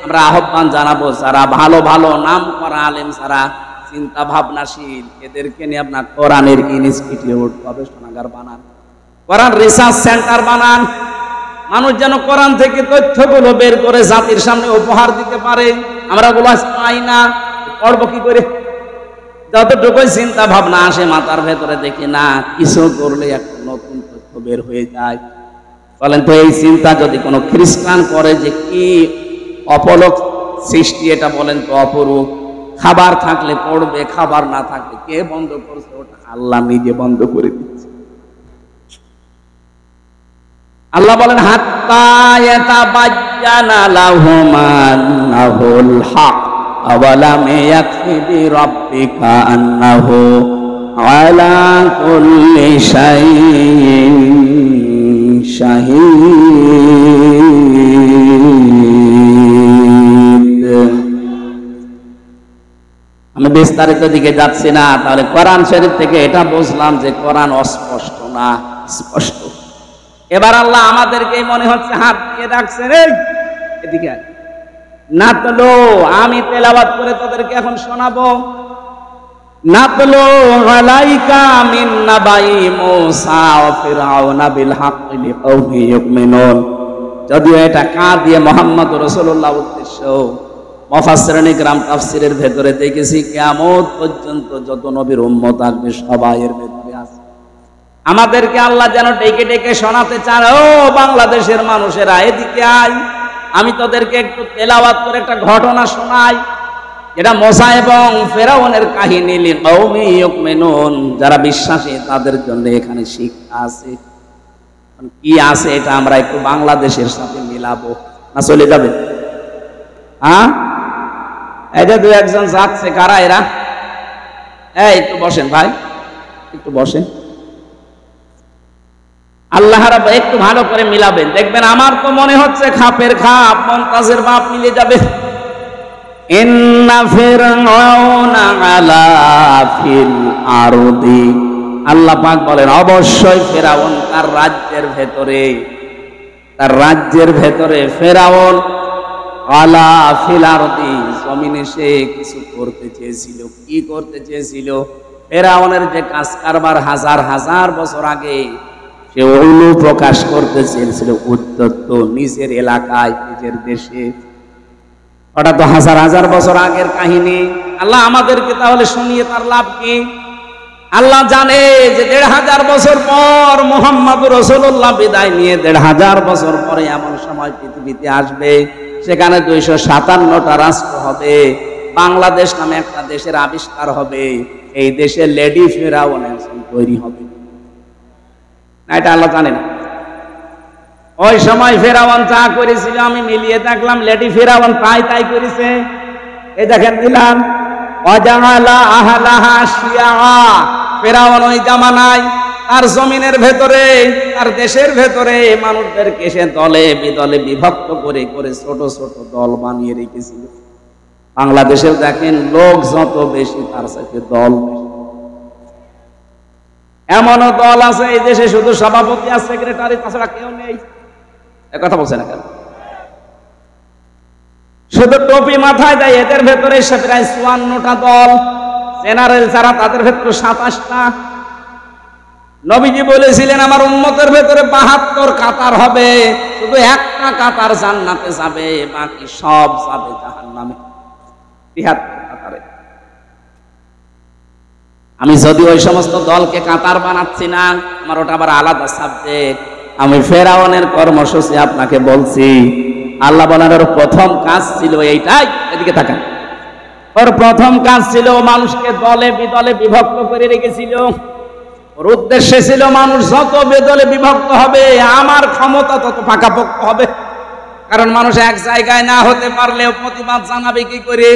আমরা আহ্বান জানাবো, যারা ভালো ভালো নাম করা আলেম, যারা চিন্তা ভাবনাশীল, এদেরকে নিয়ে আপনার কোরআনের ইনস্টিটিউট গবেষণাগার বানান, কোরআন রিসার্চ সেন্টার বানান। মানুষ যেন কোরআন থেকে তথ্যগুলো বের করে জাতির সামনে উপহার দিতে পারে। আমরা ওগুলো পাই না, পড়বো কি করে? যতটুকু চিন্তা ভাবনা আসে মাথার ভেতরে দেখি না, কিছু করলে একটা নতুন তথ্য বের হয়ে যায়। বলেন তো এই চিন্তা যদি কোনো খ্রিস্টান করে যে কি অপলক সৃষ্টি, এটা বলেন তো অপরূপ। খাবার থাকলে পড়বে, খাবার না থাকলে কে বন্ধ করছে? ওটা আল্লাহ নিজে বন্ধ করে দিচ্ছে। আল্লাহ বলেন হাত্তা ইয়াতাবায়্যানা লাহুম আন্নাহুল হক আওয়ালাম ইয়াকফি বিরাব্বিকা আন্নাহু আলা কুল্লি শাইইন শাহীদ। আমি বিস্তারিত দিকে যাচ্ছি না। তাহলে কোরআন শরীফ থেকে এটা বুঝলাম যে কোরআন অস্পষ্ট না, স্পষ্ট। এবার আল্লাহ আমাদেরকে মনে হচ্ছে হাত দিয়ে ডাকছেন, এই এদিকে নাতলো, আমি তেলাওয়াত করে তোদেরকে এখন শোনাবো। নাতলো আলাইকা মিন নাবাই মূসা ওয়া ফিরআউনা বিল হাক্কি লিকাওমি ইউমিনুন। যদিও এটা কার দিয়ে মুহাম্মদ রাসূলুল্লাহ উদ্দেশ্য, মুফাসসিরিন ইকরাম তাফসীরের ভেতরে দেখেছি কিয়ামত পর্যন্ত যত নবীর উম্মত আসবে সবাই এর ভেতরে আছে। আমাদেরকে আল্লাহ যেন ডেকে ডেকে শোনাতে চান, ও বাংলাদেশের মানুষেরা এদিকে আয়, আমি তোদেরকে একটু তেলাওয়াত করে একটা ঘটনা শোনাই, যেটা মুসা এবং ফেরাউনের কাহিনী, লিকাওমি ইউমিনুন, যারা বিশ্বাসী তাদের জন্য এখানে শিক্ষা আছে। কি আছে এটা আমরা একটু বাংলাদেশের সাথে মিলাবো না চলে যাবে? হ্যাঁ, এই যে দু একজন যাচ্ছে, কারা এরা? এই একটু বসেন ভাই, একটু বসেন। আল্লাহ রাব্বু একটু ভালো করে মিলাবেন, দেখবেন আমার তো মনে হচ্ছে খাপের খাপ মমতাজের বাপ মিলে যাবে। ইন্না ফিরআউনা আলা ফিল আরদি, আল্লাহ পাক বলেন অবশ্যই ফেরাউন তার রাজ্যের ভেতরে ফেরাউন আলা ফিল আরদি, জমিনে সে কিছু করতে চেয়েছিল। কি করতে চেয়েছিল? ফেরাউনের যে কাজ কারবার হাজার হাজার বছর আগে সে ওগুলো প্রকাশ করতে চেয়েছিল, উদ্ধত্ত নিজের এলাকায়, নিজের দেশে। ওটা তো হাজার হাজার বছর আগের কাহিনী। আল্লাহ আমাদেরকে তাহলে শুনিয়ে তার লাভ কি? আল্লাহ জানে যে ১৫০০ বছর পর মুহাম্মদুর রাসূলুল্লাহ বিদায় নিয়ে ১৫০০ বছর পরে এমন সময় পৃথিবীতে আসবে, সেখানে ২৫৭টা রাষ্ট্র হবে, বাংলাদেশ নামে একটা দেশের আবিষ্কার হবে, এই দেশে লেডি ফেরাউন তৈরি হবে না, এটা আল্লাহ জানেন। ওই সময় ফেরাউন যা করেছিল আমি মিলিয়ে দেখলাম, লেডি ফেরাউন তাই করেছে। এই দেখেন দিলাম ওয়াজাআলা আহলাহা শিয়া, ফেরাউন ওই জামানায় তার জমিনের ভেতরে, তার দেশের ভেতরে মানুষদেরকে সে দলে বিদলে বিভক্ত করে করে ছোট ছোট দল বানিয়ে রেখেছিল। বাংলাদেশের দেখেন লোক যত বেশি তার সাথে দল বেশি। এমনও দল আছে এই দেশে শুধু সভাপতি আর সেক্রেটারি, তাছাড়া কেউ নেই। কথা বলছে না কেন? শুধু টুপি মাথায় দেয়, এদের ভেতরে প্রায় ৫৪টা দল, জেনারেল যারা তাদের ভেতরে ২৭টা। নবীজি বলেছিলেন আমার উম্মতের ভেতরে ৭২ কাতার হবে, শুধু একটা কাতার জান্নাতে যাবে, বাকি সব যাবে জাহান্নামে। ৭৩ কাতারে। আমি যদি ওই সমস্ত দলকে কাতার বানাচ্ছি না, আমার ওটা আবার আলাদা সাবজেক্ট। আমি ফেরাউনের কর্মসূচি আপনাকে বলছি। আল্লাহ বলেন ওর প্রথম কাজ ছিল এইটাই। এদিকে তাকান, ওর প্রথম কাজ ছিল মানুষকে দলে বিদলে বিভক্ত করে রেখেছিল। ওর উদ্দেশ্য ছিল মানুষ যত বেদলে বিভক্ত হবে আমার ক্ষমতা তত পাকাপোক্ত হবে। কারণ মানুষ এক জায়গায় না হতে পারলেও প্রতিবাদ জানাবে কি করে?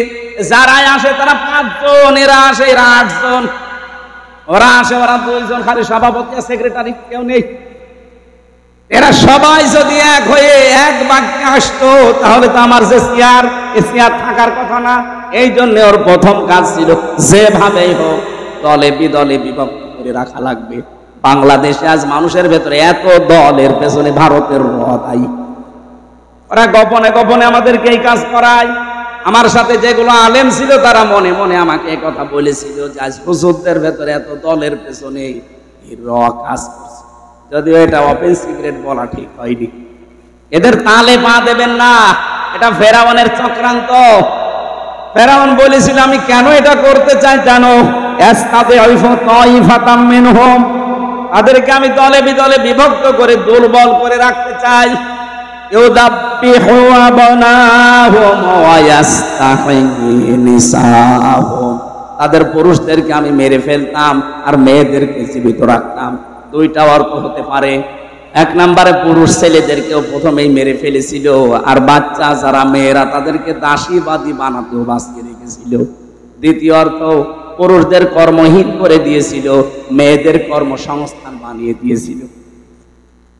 যারাই আসে তারা 5 জন, এরা আসে এরা 8 জন, ওরা আসে ওরা 2 জন, খালি সভাপতি আর সেক্রেটারি কেউ নেই। এরা সবাই যদি এক হয়ে এক বাক্যে আসতো তাহলে তো আমার যে চেয়ার থাকার কথা না। এই জন্য ওর প্রথম কাজ ছিল যেভাবেই হোক দলে বিদলে বিভক্ত করে রাখা লাগবে। বাংলাদেশে আজ মানুষের ভেতরে এত দলের পেছনে ভারতের দায়ী। ওরা গোপনে গোপনে আমাদেরকে এই কাজ করায়। আমার সাথে যেগুলো আলেম ছিল তারা মনে মনে আমাকে এই কথা বলেছিল যে আজ হুজুরদের ভেতরে এত দলের পেছনে কাজ করছে। যদিও এটা ওপেন সিক্রেট বলা ঠিক হয়নি। এদের তালে পা দেবেন না, এটা ফেরাউনের চক্রান্ত। ফেরাউন বলেছিল আমি কেন এটা করতে চাই জানো? তাদেরকে আমি দলে বিদলে বিভক্ত করে দুর্বল করে রাখতে চাই। তাদের পুরুষদেরকে আমি মেরে ফেলতাম আর মেয়েদেরকে জীবিত রাখতাম। দুইটা অর্থ হতে পারে। 1 নম্বরে পুরুষ ছেলেদেরকেও প্রথমেই মেরে ফেলেছিল, আর বাচ্চা যারা মেয়েরা তাদেরকে দাসীবাদী বানাতেও বাঁচিয়ে রেখেছিল। দ্বিতীয় অর্থ পুরুষদের কর্মহীন করে দিয়েছিল, মেয়েদের কর্মসংস্থান বানিয়ে দিয়েছিল।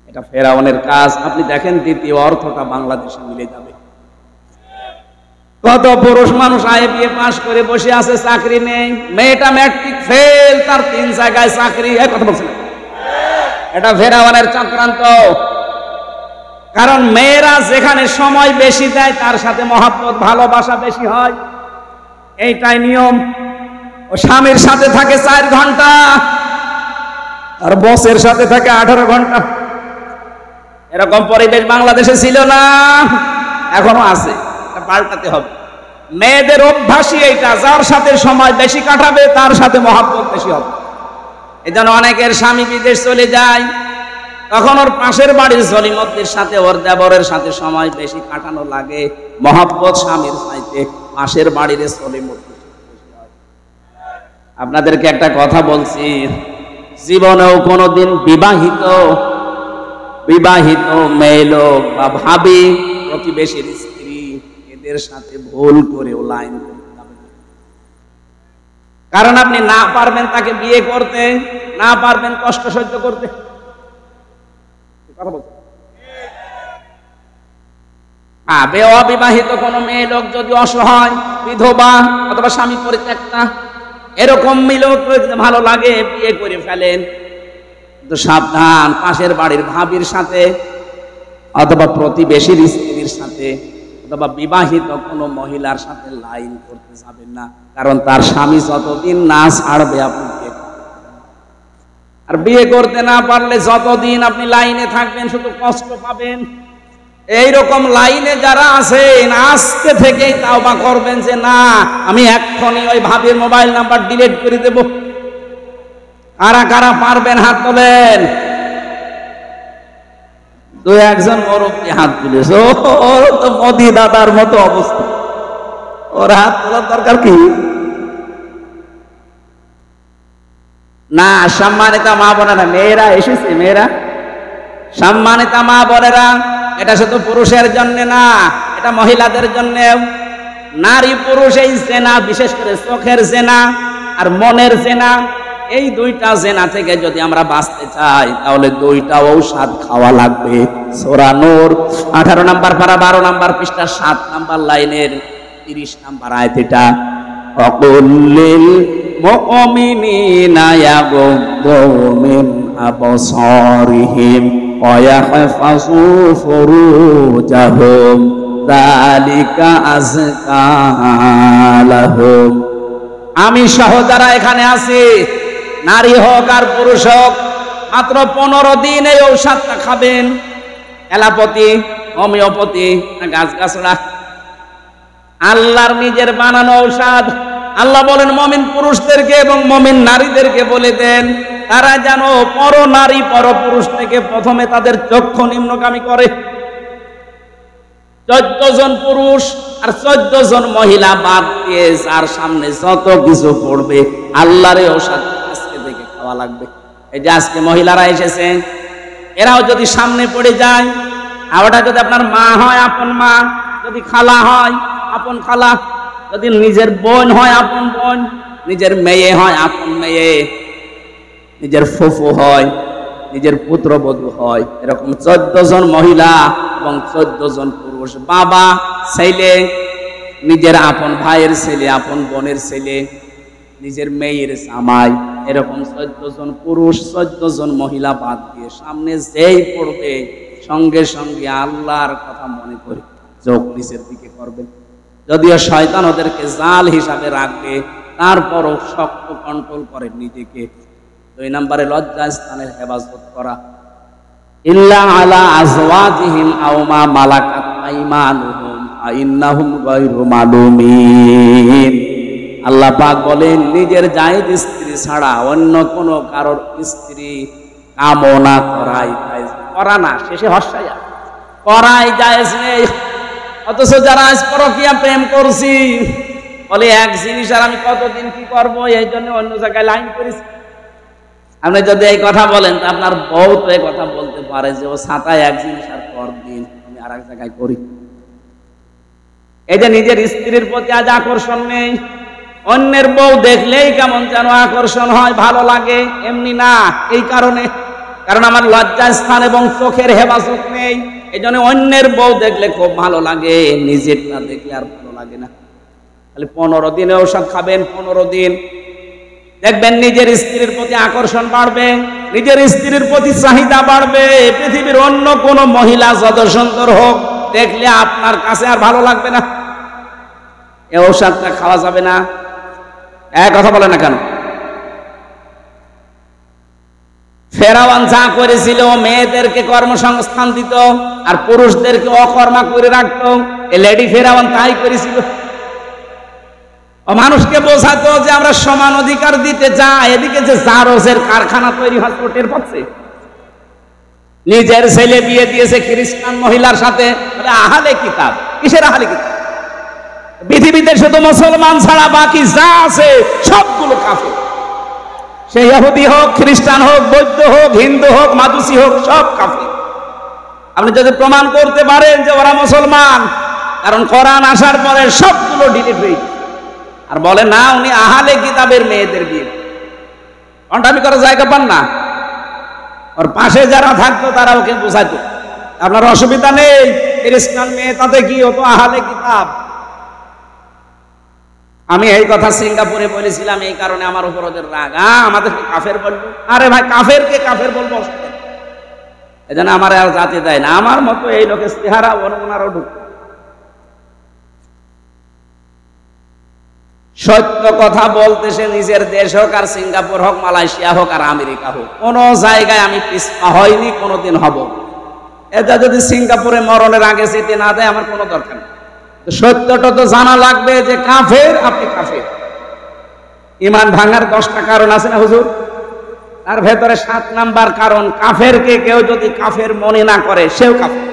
এটা ফেরাউনের কাজ। আপনি দেখেন দ্বিতীয় অর্থটা বাংলাদেশে মিলে যাবে। কত পুরুষ মানুষ IBA পাস করে বসে আছে, চাকরি নেই। মেয়েটা ম্যাট্রিক ফেল, তার 3 জায়গায় চাকরি। এই কথা বলছেন, এটা ফেরাউনের চক্রান্ত। কারণ মেয়েরা যেখানে সময় বেশি দেয় তার সাথে মহব্বত ভালোবাসা বেশি হয়, এইটাই নিয়ম। ও স্বামীর সাথে থাকে 4 ঘন্টা আর বসের সাথে থাকে 18 ঘন্টা। এরকম পরিবেশ বাংলাদেশে ছিল না, এখনো আছে, এটা পাল্টাতে হবে। মেয়েদের অভ্যাসই এইটা, যার সাথে সময় বেশি কাটাবে তার সাথে মহব্বত বেশি হবে। এই জন্য অনেকের স্বামী বিদেশ চলে যায়, তখন ওর পাশের বাড়ির জলিমদ্দির সাথে ওর দেবরের সাথে সময় বেশি কাটানো লাগে। মহব্বত স্বামীর চাইতে পাশের বাড়ির জলিমদ্দির। আপনাদেরকে একটা কথা বলছি, জীবনেও কোনোদিন বিবাহিত মেয়ে লোক বা ভাবি, প্রতিবেশীর স্ত্রী, এদের সাথে ভুল করেও লাইন করতে হবে। কারণ আপনি না পারবেন তাকে বিয়ে করতে, না পারবেন কষ্ট সহ্য করতে। কথা বলতে অবিবাহিত কোন মেয়ে লোক যদি অসহায়, বিধবা অথবা স্বামী পরিত্যক্তা, এরকম মিলেও ভালো লাগে, বিয়ে করে ফেলেন। কিন্তু সাবধান, পাশের বাড়ির ভাবির সাথে অথবা প্রতিবেশীর স্ত্রীর সাথে অথবা বিবাহিত কোনো মহিলার সাথে লাইন করতে যাবেন না। কারণ তার স্বামী যতদিন না ছাড়বে আপনি বিয়ে করতে, আর বিয়ে করতে না পারলে যতদিন আপনি লাইনে থাকবেন শুধু কষ্ট পাবেন। এইরকম লাইনে যারা আছেন আজকে থেকেই তাওবা করবেন যে না, আমি এক্ষুনি ওই ভাবির মোবাইল নাম্বার ডিলিট করে দেব। কারা কারা পারবেন হাত তোলেন। 2-1 মুরব্বি হাত তুলেছে। ওর তো মোদি দাদার মতো অবস্থা, ওর হাত তোলার দরকার কি? না, সম্মানিতা মা বোনেরা, মেয়েরা এসেছে, মেয়েরা সম্মানিতা মা বোনেরা, এটা শুধু পুরুষের জন্য না, এটা মহিলাদের জন্যেও। নারী পুরুষ এই জেনা, বিশেষ করে চোখের জেনা আর মনের জেনা, এই 2টা জেনা থেকে যদি আমরা বাঁচতে চাই তাহলে 2টা ঔষধ খাওয়া লাগবে। সূরা নূর 18 নম্বর পারা 12 নম্বর পৃষ্ঠা 7 নম্বর লাইনের 30 নম্বর আয়াত। এটা অকুল্লিল মুমিনিনা ইয়াগুদ্দু মিন আবসারিহিম ওয়া ইয়াহফাযু ফুরুজাহুম যালিকা আযকা লাহুম। আমি সহ যারা এখানে আছি, নারী হোক আর পুরুষ হোক, মাত্র 15 দিন এই ঔষধটা খাবেন। এলাপতি, হোমিওপ্যাথি, গাছগাছড়া, আল্লাহর নিজের বানানো ঔষধ। আল্লাহ বলেন মুমিন পুরুষদেরকে এবং মুমিন নারীদেরকে বলে দেন তারা যেন পর নারী পর পুরুষ থেকে প্রথমে তাদের চক্ষু নিম্নগামী করে। 14 জন পুরুষ আর 14 জন মহিলা বাদ দিয়ে যার সামনে যত কিছু পড়বে আল্লাহরে ওষুধ আজকে থেকে খাওয়া লাগবে। এই যে আজকে মহিলারা এসেছে, এরাও যদি সামনে পড়ে যায়, আর ওটা যদি আপনার মা হয় আপন মা, যদি খালা হয় আপন খালা, যদি নিজের বোন হয় আপন বোন, নিজের মেয়ে হয় আপন মেয়ে, নিজের ফুফু হয়, নিজের পুত্রবধূ হয়, এরকম 14 জন মহিলা এবং 14 জন পুরুষ, বাবা ছেলে, নিজের আপন ভাইয়ের ছেলে, আপন বোনের ছেলে, নিজের মেয়ের জামাই, এরকম 14 জন পুরুষ 14 জন মহিলা বাদ দিয়ে সামনে যেই পড়বে সঙ্গে সঙ্গে আল্লাহর কথা মনে করে চোখ নিচের দিকে করবে। যদিও শয়তান ওদেরকে জাল হিসাবে রাখবে, তারপরও শক্ত কন্ট্রোল করে নিজেকে। 2 নম্বরে লজ্জা স্থানের হেফাজত করা, ইল্লা আলা আজওয়াজিহিম আও মা মালাকাত আইমানুহুম আইন্নাহুম গায়রু মালুমিন। আল্লাহ পাক বলেন নিজের জায়েজ স্ত্রী ছাড়া অন্য কোন কারোর স্ত্রী কামনা করাই জায়েজ, করা না শেষে হর্ষায়া করাই জায়েজ নেই। অথচ যারা আজ পরকীয়া প্রেম করছি বলে এক জিনিস আর আমি কতদিন কি করব, এই জন্য অন্য জায়গায় লাইন করেছি। আপনি যদি এই কথা বলেন তো আপনার বউ তো এই কথা বলতে পারে যে ও ছাতায় এক জিনিস আর পরদিন আমি আর এক জায়গায় করি। এই যে নিজের স্ত্রীর প্রতি আজ আকর্ষণ নেই, অন্যের বউ দেখলেই কেমন যেন আকর্ষণ হয়, ভালো লাগে, এমনি না। এই কারণে, কারণ আমার লজ্জা স্থান এবং চোখের হেফাজত নেই, এই জন্য অন্যের বউ দেখলে খুব ভালো লাগে, নিজেরটা দেখলে আর ভালো লাগে না। তাহলে 15 দিনে ওষুধ খাবেন, 15 দিন দেখবেন নিজের স্ত্রীর প্রতি আকর্ষণ বাড়বে, নিজের স্ত্রীর প্রতি চাহিদা বাড়বে। পৃথিবীর অন্য কোন মহিলা যত সুন্দর হোক দেখলে আপনার কাছে আর ভালো লাগবে না, এ ঔষধটা খাওয়া যাবে না। এক কথা বলে না কেন? ফেরাউন যা করেছিল, মেয়েদেরকে কর্মসংস্থান দিত আর পুরুষদেরকে অকর্মা করে রাখতো, এই লেডি ফেরাউন তাই করেছিল। মানুষকে বোঝাতো যে আমরা সমান অধিকার দিতে চাই, এদিকে যে জারজের কারখানা তৈরি হচ্ছে টের পাচ্ছে। নিজের ছেলে বিয়ে দিয়েছে খ্রিস্টান মহিলার সাথে, আহলে কিতাব। কিসের আহলে কিতাব? পৃথিবীতে শুধু মুসলমান ছাড়া বাকি যা আছে সবগুলো কাফের। সে ইহুদি হোক, খ্রিস্টান হোক, বৌদ্ধ হোক, হিন্দু হোক, মাজুসি হোক, সব কাফের। আপনি যদি প্রমাণ করতে পারেন যে ওরা মুসলমান, কারণ কোরআন আসার পরে সবগুলো ডিলিট হয়ে গেছে। আর বলে না উনি আহলে কিতাবের মেয়েদের বিয়ে, কন্টামি করার জায়গা পান না। ওর পাশে যারা থাকতো তারা ওকে বোঝাতো আপনার অসুবিধা নেই, খ্রিস্টান মেয়ে তাতে কি, ও তো আহলে কিতাব। আমি এই কথা সিঙ্গাপুরে বলেছিলাম, এই কারণে আমার উপর ওদের রাগ, আমাদেরকে কাফের বলবো। আরে ভাই কাফেরকে কাফের বলবো, এই জন্য আমার আর জাতি দেয় না। আমার মতো এই লোকের চেহারা ওনারও ঢুকতো। সত্য কথা বলতে সে নিজের দেশ হোক আর সিঙ্গাপুর হোক, মালয়েশিয়া হোক আর আমেরিকা হোক, কোন জায়গায় আমি পিছপা হয়নি, কোনোদিন হব। এটা যদি সিঙ্গাপুরে মরণের আগে যেতে না দেয় আমার কোনো দরকার নেই। সত্যটা তো জানা লাগবে যে কাফের, আপনি কাফের। ঈমান ভাঙার 10টা কারণ আছে না হুজুর? তার ভেতরে 7 নাম্বার কারণ, কাফেরকে কেউ যদি কাফের মনে না করে সেও কাফের।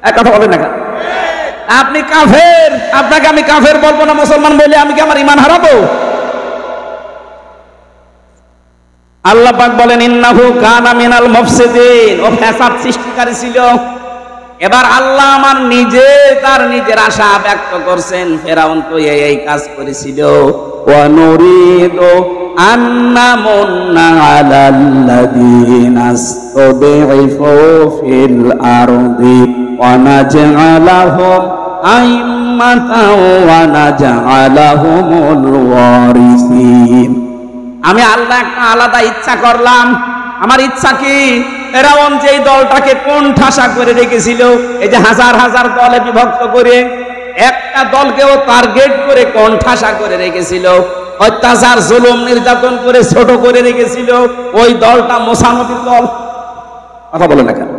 এক কথা বলেন না কেন? আপনি কাফের, আপনাকে আমি কাফের বলবো না মুসলমান বলে আমি কি আমার ঈমান হারাবো? আল্লাহ পাক বলেন ইন্নাহু কানা মিনাল মুফসিদিন, ও ফ্যাসাদ সৃষ্টিকারী ছিল। এবার আল্লাহ আমার তার নিজের আশা ব্যক্ত করছেন, ফেরাউন তো এই কাজ করেছিল। ওয়া নুরিদু আন্না মুন্না আলাল্লাযিনা ইসতুদঈফু ফিল আরদি ওয়া নাজআলাহুম আইম্মাতাও ওয়া নাজআলাহুমুল ওয়ারিসিন। আমি আল্লাহ একটা আলাদা ইচ্ছা করলাম। আমার ইচ্ছা কি? ফেরাউন যে দলটাকে কোণঠাসা করে রেখেছিল, এই যে হাজার হাজার দলে বিভক্ত করে একটা দলকেও টার্গেট করে কোণঠাসা করে রেখেছিল, অত্যাচার জুলুম নির্যাতন করে ছোট করে রেখেছিল, ওই দলটা মুসা নবীর দল। কথা বলে না কেন?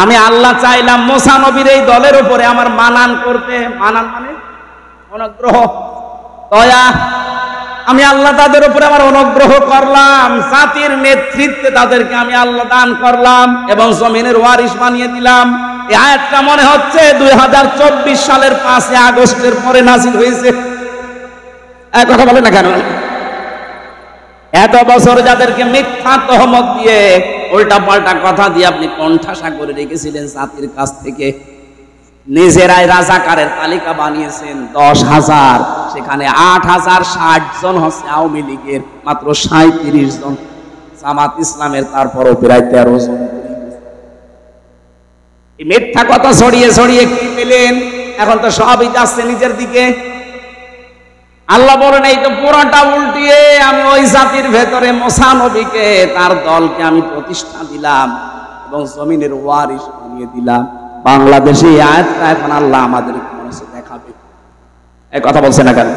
আমি আল্লাহ চাইলাম মুসা নবীর এই দলের উপরে আমার মানান করতে। মানান মানে অনুগ্রহ, দয়া। আমি আল্লাহ তাদের উপরে আমার অনুগ্রহ করলাম, জাতির নেতৃত্বে তাদেরকে আমি আল্লাহ দান করলাম এবং জমিনের ওয়ারিশ বানিয়ে দিলাম। এই আয়াতটা মনে হচ্ছে 2024 সালের 5 আগস্টের পরে নাযিল হয়েছে। এক কথা বলে না কেন? এত বছর যাদেরকে মিথ্যা তহমত দিয়ে উল্টা পাল্টা কথা দিয়ে আপনি কণ্ঠাসা করে রেখেছিলেন জাতির কাছ থেকে, নিজেরাই রাজাকারের তালিকা বানিয়েছেন 10,000, সেখানে 8,060 জন হচ্ছে আওয়ামী লীগের, মাত্র 37 জন জামাত ইসলামের, তারপরও প্রায় 13 জন। এই মিথ্যা কথা ছড়িয়ে ছড়িয়ে কি পেলেন? এখন তো সবই যাচ্ছে নিজের দিকে। আল্লাহ বলেন এই তো পুরাটা উল্টিয়ে আমি ওই জাতির ভেতরে মুসা নবীকে, তার দলকে আমি প্রতিষ্ঠা দিলাম এবং জমিনের ওয়ারিশ বানিয়ে দিলাম। বাংলাদেশে এই আয়াতটা এখন আল্লাহ আমাদের মানুষে দেখাবে। এই কথা বলছে না কেন?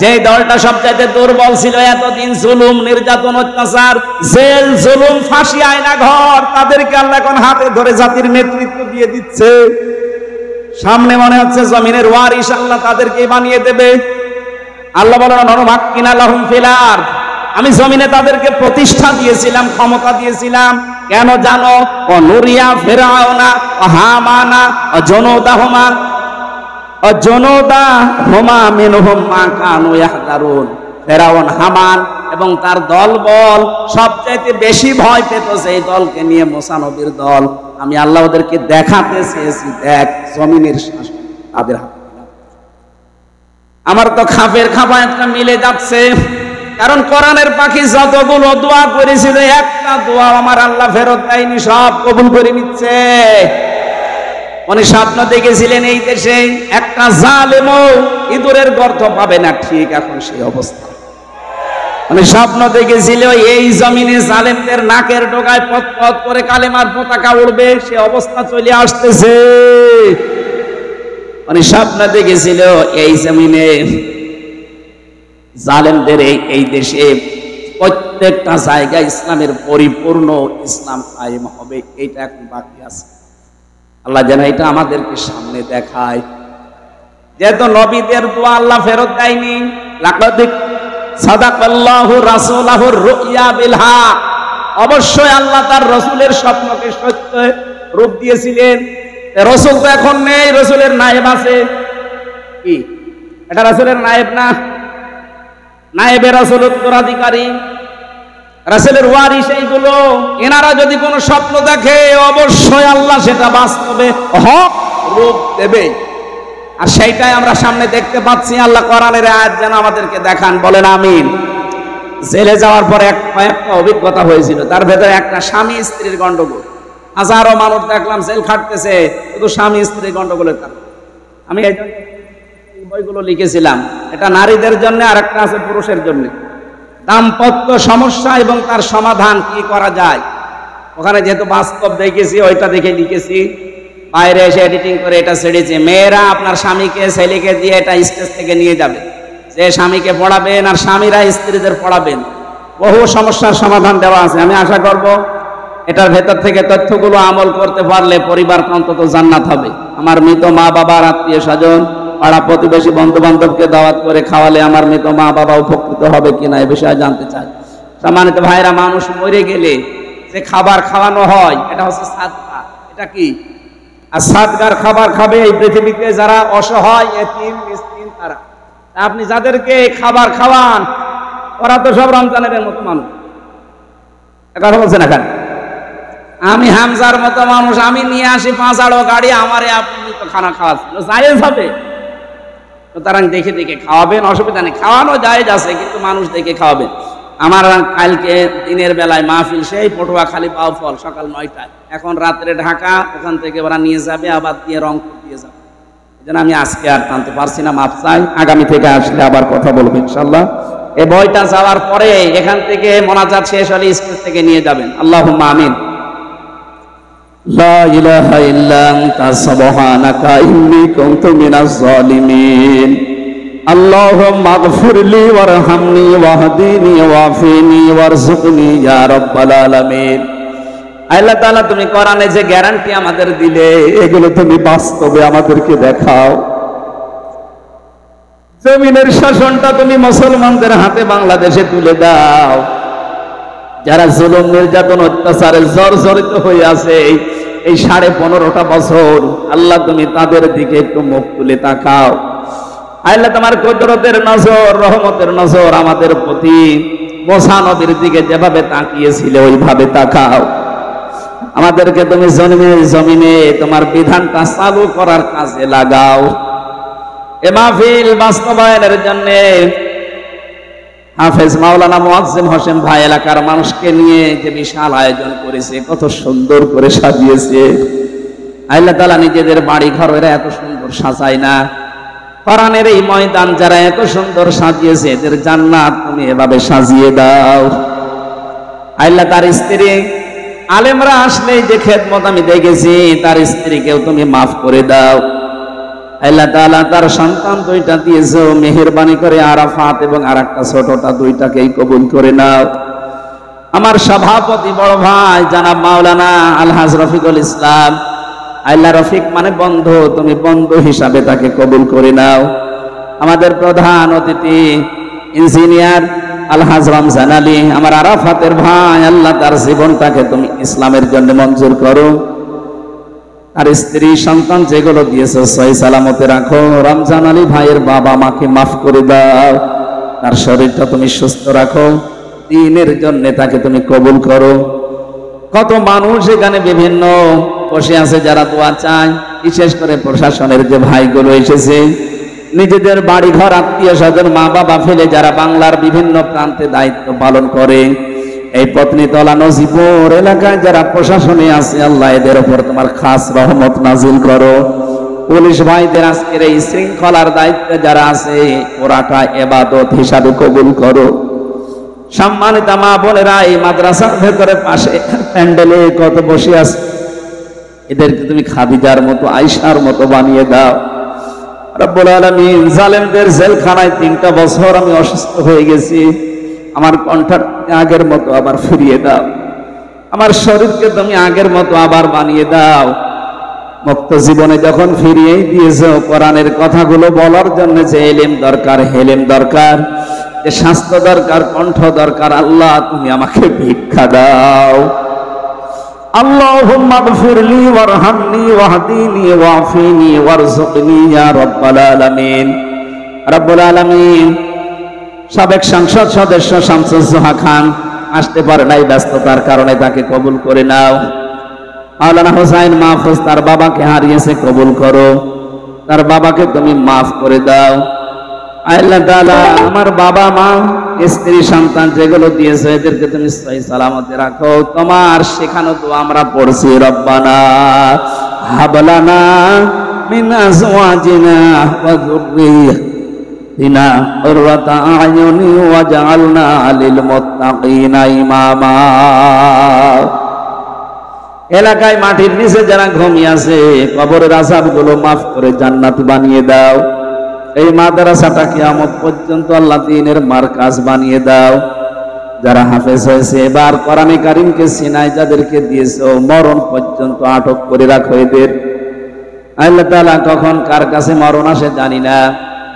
যে দলটা সবচাইতে দুর্বল ছিল, এতদিন জুলুম, নির্যাতন, অত্যাচার, জেল, জুলুম, ফাঁসি, আয়না ঘর, তাদেরকে আল্লাহ এখন হাতে ধরে জাতির নেতৃত্ব দিয়ে দিচ্ছে। সামনে মনে হচ্ছে জমিনের ওয়ারিশ আল্লাহ তাদেরকে বানিয়ে দেবে। আল্লাহ বলেন অনুমাক্কিনা লাহুম ফিল আরদ, আমি জমিনে তাদেরকে প্রতিষ্ঠা দিয়েছিলাম, ক্ষমতা দিয়েছিলাম। কেন জানো? ও নুরিয়া ফিরাউনা ও হামানা ও জুনুদাহুমা ও জুনুদাহুমা মিনহুম মা কানু ইয়াহদারুন। ফিরাউন, হামান এবং তার দলবল সবচাইতে বেশি ভয় পেত সেই দলকে নিয়ে, মুসা নবীর দল। আমি আল্লাহ ওদেরকে দেখাতে চেয়েছি, দেখ জমিনের শাসন তাদের হাতে। আমার তো খাপের খাপা একটা মিলে যাচ্ছে, কারণ কোরআনের পাখি যতগুলো দোয়া করেছিল, একটা দোয়া আমার আল্লাহ ফেরত দেয়নি, সব কবুল করে নিচ্ছে। উনি স্বপ্ন দেখেছিলেন এই দেশে একটা জালেমও ইঁদুরের গর্ত পাবে না, ঠিক এখন সেই অবস্থা। উনি স্বপ্ন দেখেছিল এই জমিনে জালেমদের নাকের ডগায় পথ পথ করে কালেমার পতাকা উড়বে, সে অবস্থা চলে আসতেছে। উনি স্বপ্ন দেখেছিল এই জমিনে জালেমদের এই দেশে প্রত্যেকটা জায়গায় ইসলামের পরিপূর্ণ ইসলাম কায়েম হবে। এইটা এখন বাকি আছে। আল্লাহ যেন এটা আমাদেরকে সামনে দেখায়। যেহেতু নবীদের দোয়া আল্লাহ ফেরত দেয়নি, লাকাদ সাদাকাল্লাহু রাসূলাহুর রুইয়া বিল হক, অবশ্যই আল্লাহ তার রাসূলের স্বপ্নকে সত্য রূপ দিয়েছিলেন। রাসূল তো এখন নেই, রাসূলের নায়েব আছে। কি এটা রাসূলের নায়েব না? নায়েবে রাসূল উত্তরাধিকারী, রাসূলের ওয়ারিস এইগুলো। এনারা যদি কোনো স্বপ্ন দেখে, অবশ্যই আল্লাহ সেটা বাস্তবে হক রূপ দেবে। আর সেইটাই আমরা সামনে দেখতে পাচ্ছি। আল্লাহ কোরআনের আয়াত যেন আমাদেরকে দেখান, বলেন আমিন। জেলে যাওয়ার পরে কয়েকটা অভিজ্ঞতা হয়েছিল, তার ভেতরে একটা স্বামী স্ত্রীর গন্ডগোল। হাজারো মানুষ দেখলাম জেল খাটতেছে শুধু স্বামী স্ত্রীর গন্ডগোলের কারণে। আমি এই বইগুলো লিখেছিলাম, এটা নারীদের জন্য আর একটা আছে পুরুষের জন্য। দাম্পত্য সমস্যা এবং তার সমাধান কি করা যায়, ওখানে যেহেতু বাস্তব দেখেছি ওইটা দেখে লিখেছি। বাইরে এসে এডিটিং করে এটা ছেড়েছে। মেয়েরা আপনার স্বামীকে ছেলেকে দিয়ে এটা স্টেজ থেকে নিয়ে যাবে, যে স্বামীকে পড়াবেন আর স্বামীরা স্ত্রীদের পড়াবেন। বহু সমস্যার সমাধান দেওয়া আছে। আমি আশা করব এটার ভেতর থেকে তথ্যগুলো আমল করতে পারলে পরিবার অন্তত জান্নাত হবে। আমার মৃত মা বাবার আত্মীয় স্বজন, পাড়া প্রতিবেশী, বন্ধু বান্ধবকে দাওয়াত করে খাওয়ালে আমার মৃত মা বাবা উপকৃত হবে কিনা এ বিষয়ে জানতে চাই। সম্মানিত ভাইরা, মানুষ মরে গেলে যে খাবার খাওয়ানো হয় এটা হচ্ছে সাদকা। এটা কি? আর সাদকার খাবার খাবে এই পৃথিবীতে যারা অসহায়, এতিম, মিসকিন, তারা। আপনি যাদেরকে খাবার খাওয়ান ওরা তো সব রমজানের মতো মানুষ। কথা বলছেন এখন? আমি হামজার মতো মানুষ, আমি নিয়ে আসি 5 গাড়ি, আমারে আপনি তো খানা খাওয়াচ্ছেন, জায়েজ হবে? সুতরাং দেখে দেখে খাওয়াবেন, অসুবিধা নেই। খাওয়ানো জায়েজ আছে, কিন্তু মানুষ দেখে খাওয়াবেন। আমার কালকে দিনের বেলায় মাহফিল সেই পটুয়াখালী বাউফল সকাল 9টায়, এখন রাত্রে ঢাকা, ওখান থেকে ওরা নিয়ে যাবে, আবার দিয়ে রংপুর দিয়ে যাবে। এই জন্য আমি আজকে আর টানতে পারছি না, মাপ চাই। আগামী থেকে আসলে আবার কথা বলবো ইনশাল্লাহ। এই বইটা যাওয়ার পরে এখান থেকে মোনাজাত শেষ হলে স্টেজ থেকে নিয়ে যাবেন। আল্লাহুম্মা আমিন। লা ইলাহা ইল্লা আনতা সুবহানাকা ইন্নী কুনতু মিনাজ জালিমিন। আল্লাহুম্মা আগফিরলি ওয়ারহামনি ওয়াহদিনি ওয়াফিনি ওয়ারযুকনি ইয়া রাব্বাল আলামিন। আল্লাহ তাআলা, তুমি কোরআনে যে গ্যারান্টি আমাদের দিলে, এগুলো তুমি বাস্তবে আমাদেরকে দেখাও। জমিনের শাসনটা তুমি মুসলমানদের হাতে বাংলাদেশে তুলে দাও। যারা জুলুম নির্যাতন অত্যাচারে জর্জরিত হয়ে আছে এই 15.5টা বছর, আল্লাহ তুমি তাদের দিকে একটু মুখ তুলে তাকাও। আল্লাহ তোমার কুদরতের নজর, রহমতের নজর আমাদের প্রতি মুসা নবীর দিকে যেভাবে তাকিয়েছিলে ওইভাবে তাকাও। আমাদেরকে তুমি জমিনে তোমার বিধানটা চালু করার কাজে লাগাও। এ মাহফিল বাস্তবায়নের জন্য হাফেজ মাওলানা মুয়াজ্জিম হোসেন ভাই এলাকার মানুষকে নিয়ে যে বিশাল আয়োজন করেছে, কত সুন্দর করে সাজিয়েছে। আল্লাহ তাআলা নিজেদের বাড়ি ঘর এরা এত সুন্দর সাজায় না, কোরআনের এই ময়দান যারা এত সুন্দর সাজিয়েছে এদের জান্নাত তুমি এভাবে সাজিয়ে দাও। আল্লাহ তার স্ত্রী আলেমরা আসলে যে খেদমত আমি দেখেছি তার স্ত্রীকেও তুমি মাফ করে দাও। আল্লাহ তাআলা তার সন্তান 2টা দিয়েছো, মেহেরবানি করে আরাফাত এবং আরেকটা ছোটটা 2টাকেই কবুল করে নাও। আমার সভাপতি বড় ভাই জনাব মাওলানা আলহাজ রফিকুল ইসলাম, আল্লাহ রফিক মানে বন্ধু, তুমি বন্ধু হিসাবে তাকে কবুল করে নাও। আমাদের প্রধান অতিথি ইঞ্জিনিয়ার আলহাজ রমজান আলী, আমার আরাফাতের ভাই, আল্লাহ তার জীবনটাকে তুমি ইসলামের জন্য মঞ্জুর করো। আর স্ত্রী সন্তান যেগুলো দিয়েছো সহি সালামতে রাখো। রমজান আলী ভাইয়ের বাবা মাকে মাফ করে দাও, তার শরীরটা তুমি সুস্থ রাখো, দ্বীনের জন্য তাকে তুমি কবুল করো। কত মানুষ এখানে বিভিন্ন বসে আছে যারা দোয়া চায়, বিশেষ করে প্রশাসনের যে ভাইগুলো এসেছে, নিজেদের বাড়ি ঘর আত্মীয় স্বজন মা বাবা ফেলে যারা বাংলার বিভিন্ন প্রান্তে দায়িত্ব পালন করে, এই পত্নীতলা নজিপুর এলাকায় যারা প্রশাসনে আছে, আল্লাহ এদের উপর তোমার খাস রহমত নাজিল করো। পুলিশ ভাইদের আজকের এই শৃঙ্খলার দায়িত্বে যারা আছে ওরাটা ইবাদত হিসাবে কবুল করো। সম্মানিত মা বোনেরা, এই মাদ্রাসার ভেতরে পাশে প্যান্ডেলে কত বসে আছে, এদেরকে তুমি খাদিজার মতো আয়েশার মতো বানিয়ে দাও। রব্বুল আলামিন, জালেমদের জেলখানায় 3টা বছর আমি অসুস্থ হয়ে গেছি, আমার কণ্ঠটা আগের মতো আবার ফিরিয়ে দাও। আমার শরীরকে তুমি আগের মতো আবার বানিয়ে দাও। মুক্ত জীবনে যখন ফিরিয়ে দিয়েছো, কোরআনের কথাগুলো বলার জন্য যে ইলম দরকার, হেলেম দরকার, যে স্বাস্থ্য দরকার, কণ্ঠ দরকার, আল্লাহ তুমি আমাকে ভিক্ষা দাও। আল্লাহুম্মা গফিরলি ওয়ারহামনি ওয়াহদিনি ওয়াফিনি ওয়ারযুকনি ইয়া রাব্বাল আলামিন। রাব্বুল আলামিন, সাবেক সংসদ সদস্য শামসুজ্জোহা খান আসতে পারে নাই, ব্যস্ততার কারণে, তাকে কবুল করে নাও। মাওলানা হোসাইন মাহফুজ তার বাবাকে হারিয়েছে, কবুল করো, তার বাবাকে তুমি মাফ করে দাও। আল্লাহ তাআলা, আমার বাবা মা স্ত্রী সন্তান যেগুলো দিয়েছে এদেরকে তুমি সহি সালামতে রাখো। তোমার শেখানো দোয়া আমরা পড়ছি, রব্বানা হাবলানা মিন আজওয়াজিনা ওয়া যুররিয়াতিনা কুররাতা আয়ুনি ওয়াজআলনা লিল মুত্তাকিনা ইমামা। এলাকায় মাটির নিচে যারা ঘুমিয়ে আছে, কবরের আযাবগুলো মাফ করে জান্নাত বানিয়ে দাও। এই মাদ্রাসাটা কিয়ামত পর্যন্ত আল্লাহ দ্বীনের মারকাজ বানিয়ে দাও। যারা হাফেজ হয়েছে এবার কোরআনে কারীমকে সিনায় যাদেরকে দিয়েছো, মরণ পর্যন্ত আটক করে রাখো এদের। আল্লাহ তাআলা, কখন কার কাছে মরণ আসে জানি না,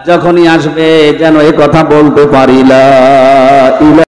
যখনই আসবে যেন এই কথা বলতে পারি লা ইলাহা